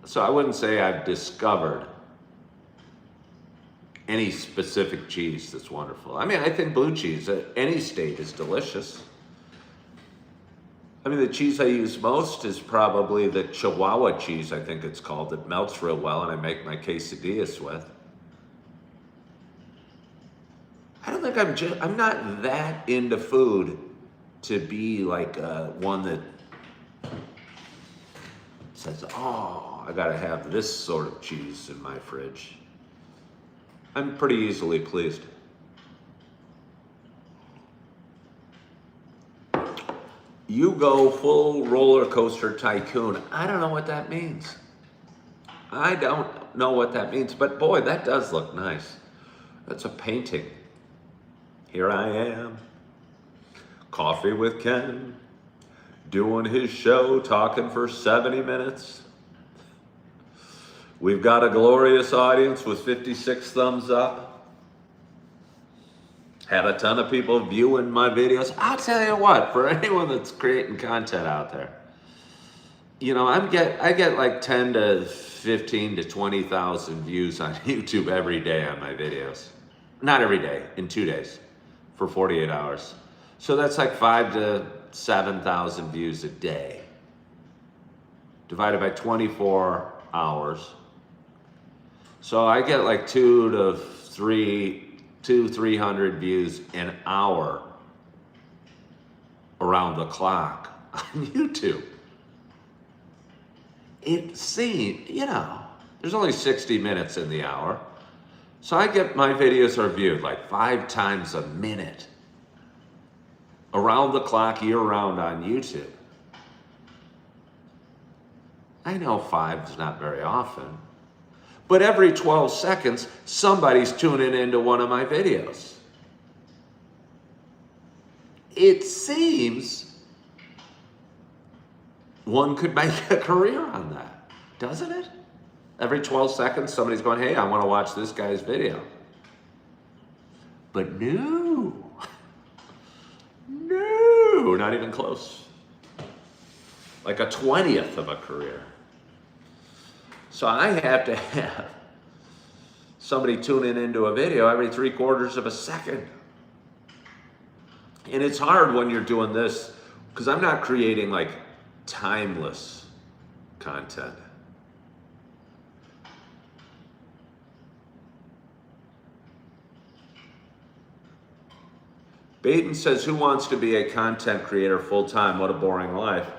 So I wouldn't say I've discovered any specific cheese that's wonderful. I mean, I think blue cheese at any state is delicious. I mean, the cheese I use most is probably the Chihuahua cheese, I think it's called. It melts real well, and I make my quesadillas with. I don't think I'm not that into food to be like one that says, oh, I gotta have this sort of cheese in my fridge. I'm pretty easily pleased. You go full roller coaster tycoon. I don't know what that means. I don't know what that means, but boy, that does look nice. That's a painting. Here I am, Coffee with Ken, doing his show, talking for 70 minutes. We've got a glorious audience with 56 thumbs up. Had a ton of people viewing my videos. I'll tell you what, for anyone that's creating content out there, you know, I get like 10 to 15 to 20,000 views on YouTube every day on my videos. Not every day, in 2 days, for 48 hours. So that's like 5 to 7,000 views a day, divided by 24 hours. So I get like 300 views an hour around the clock on YouTube. It seems, you know, There's only 60 minutes in the hour. So I get my videos are viewed like 5 times a minute, around the clock, year round on YouTube. I know 5 is not very often, but every 12 seconds, somebody's tuning into one of my videos. It seems one could make a career on that, doesn't it? Every 12 seconds, somebody's going, hey, I want to watch this guy's video. But no, not even close. Like a 20th of a career. So I have to have somebody tuning into a video every 3/4 of a second. And it's hard when you're doing this, because I'm not creating like timeless content. Baden says, who wants to be a content creator full-time? What a boring life.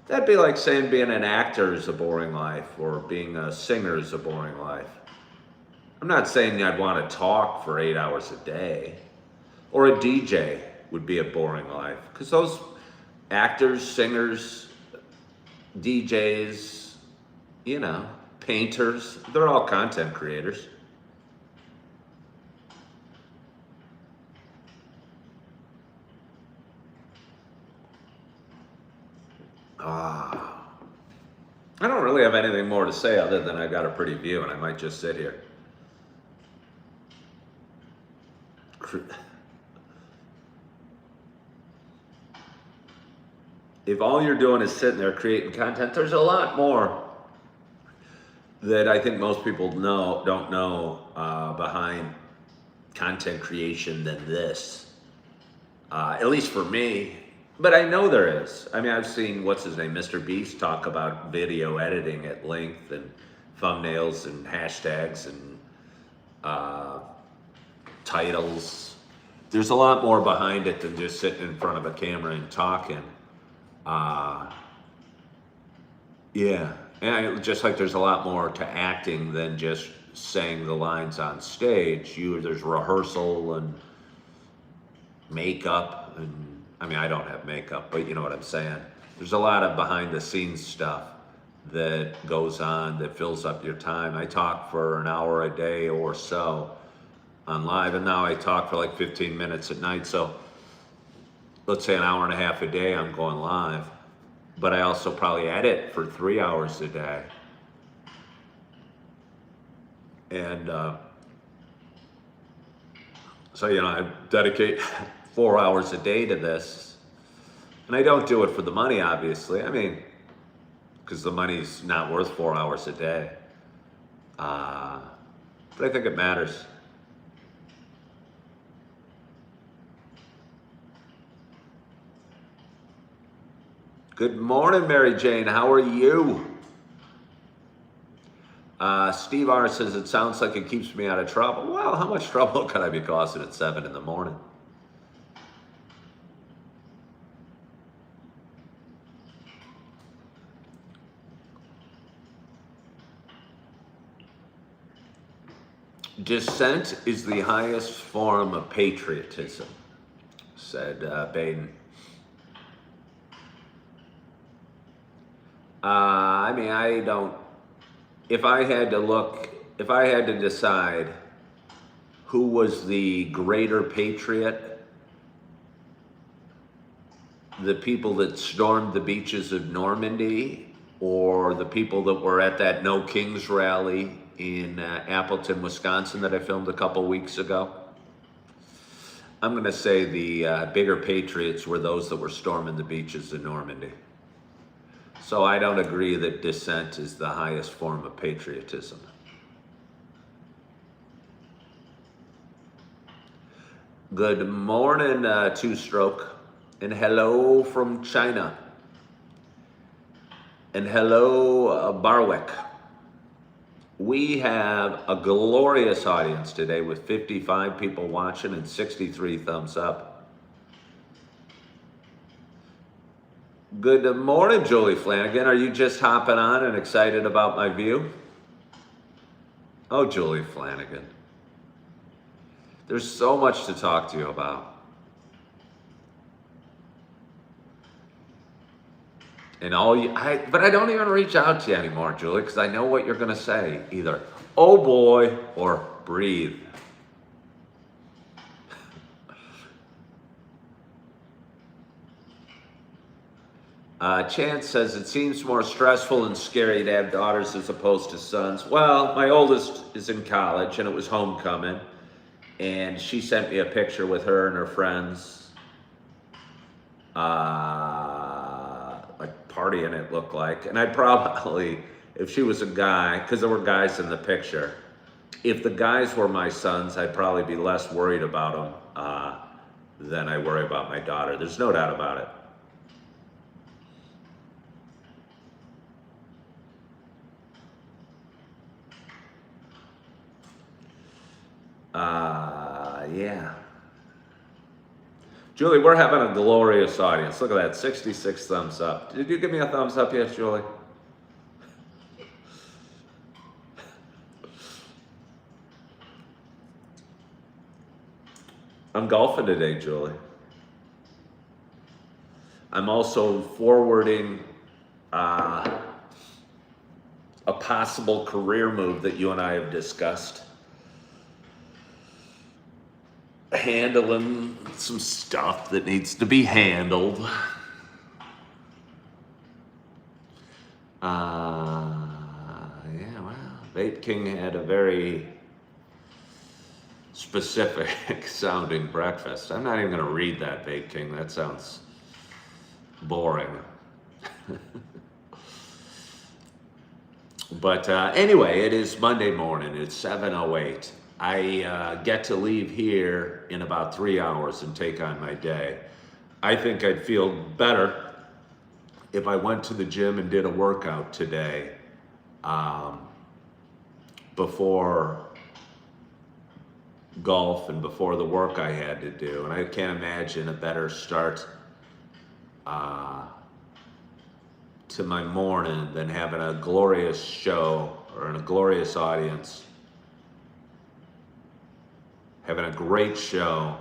That'd be like saying being an actor is a boring life, or being a singer is a boring life. I'm not saying I'd want to talk for 8 hours a day, or a DJ would be a boring life, because those actors, singers, DJs, you know, painters, they're all content creators. I don't really have anything more to say other than I got a pretty view, and I might just sit here. If all you're doing is sitting there creating content, there's a lot more that I think most people don't know behind content creation than this. At least for me. But I know there is. I mean, I've seen, what's his name, Mr. Beast, talk about video editing at length, and thumbnails and hashtags and titles. There's a lot more behind it than just sitting in front of a camera and talking. Yeah, and just like there's a lot more to acting than just saying the lines on stage. There's rehearsal and makeup, and I mean, I don't have makeup, but you know what I'm saying. There's a lot of behind the scenes stuff that goes on that fills up your time. I talk for an hour a day or so on live, and now I talk for like 15 minutes at night. So let's say an hour and a half a day I'm going live, but I also probably edit for 3 hours a day. And so, you know, I dedicate 4 hours a day to this, and I don't do it for the money, obviously. I mean, because the money's not worth 4 hours a day. But I think it matters. Good morning, Mary Jane. How are you? Steve R says, it sounds like it keeps me out of trouble. Well, how much trouble could I be causing at 7 in the morning? Dissent is the highest form of patriotism, said Baden. I mean, I don't, if I had to decide who was the greater patriot, the people that stormed the beaches of Normandy, or the people that were at that No Kings rally in Appleton, Wisconsin that I filmed a couple weeks ago, I'm going to say the bigger patriots were those that were storming the beaches of Normandy. So I don't agree that dissent is the highest form of patriotism. Good morning, Two Stroke, and hello from China, and hello, Barwick. We have a glorious audience today with 55 people watching and 63 thumbs up. Good morning, Julie Flanagan. Are you just hopping on and excited about my view? Oh, Julie Flanagan. There's so much to talk to you about. And but I don't even reach out to you anymore, Julie, because I know what you're going to say. Either, oh boy, or breathe. Chance says, it seems more stressful and scary to have daughters as opposed to sons. Well, my oldest is in college and it was homecoming. And she sent me a picture with her and her friends. Like partying, it looked like. And I'd probably, if she was a guy, because there were guys in the picture, if the guys were my sons, I'd probably be less worried about them than I worry about my daughter. There's no doubt about it. Yeah. Julie, we're having a glorious audience. Look at that, 66 thumbs up. Did you give me a thumbs up yet, Julie? I'm golfing today, Julie. I'm also forwarding a possible career move that you and I have discussed. Handling some stuff that needs to be handled. Yeah, well, Vape King had a very specific sounding breakfast. I'm not even going to read that, Vape King. That sounds boring. But anyway, it is Monday morning. It's 7:08. I get to leave here in about 3 hours and take on my day. I think I'd feel better if I went to the gym and did a workout today before golf and before the work I had to do. And I can't imagine a better start to my morning than having a glorious show or a glorious audience. Having a great show,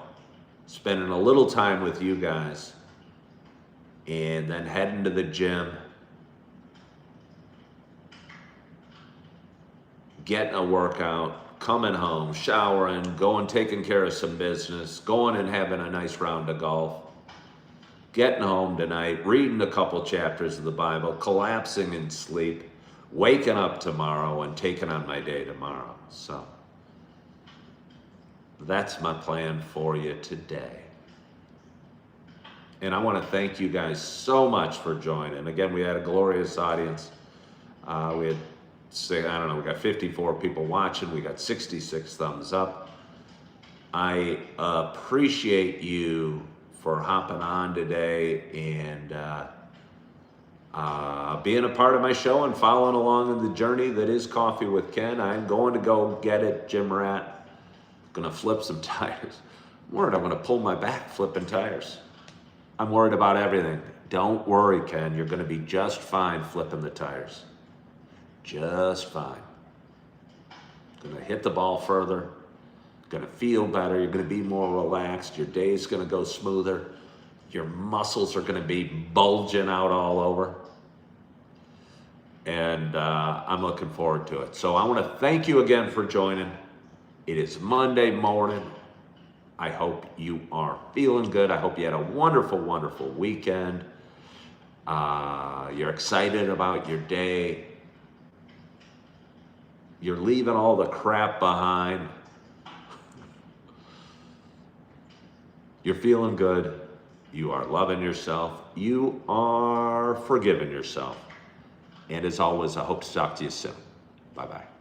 spending a little time with you guys, and then heading to the gym, getting a workout, coming home, showering, going taking care of some business, going and having a nice round of golf, getting home tonight, reading a couple chapters of the Bible, collapsing in sleep, waking up tomorrow, and taking on my day tomorrow. So that's my plan for you today. And I want to thank you guys so much for joining. Again, we had a glorious audience. We had, we got 54 people watching. We got 66 thumbs up. I appreciate you for hopping on today and being a part of my show and following along in the journey that is Coffee with Ken. I'm going to go get it, Gym Rat. Gonna flip some tires. I'm worried I'm gonna pull my back flipping tires. I'm worried about everything. Don't worry, Ken. You're gonna be just fine flipping the tires. Just fine. Gonna hit the ball further. Gonna feel better. You're gonna be more relaxed. Your day's gonna go smoother. Your muscles are gonna be bulging out all over. And I'm looking forward to it. So I wanna thank you again for joining. It is Monday morning. I hope you are feeling good. I hope you had a wonderful, wonderful weekend. You're excited about your day. You're leaving all the crap behind. You're feeling good. You are loving yourself. You are forgiving yourself. And as always, I hope to talk to you soon. Bye-bye.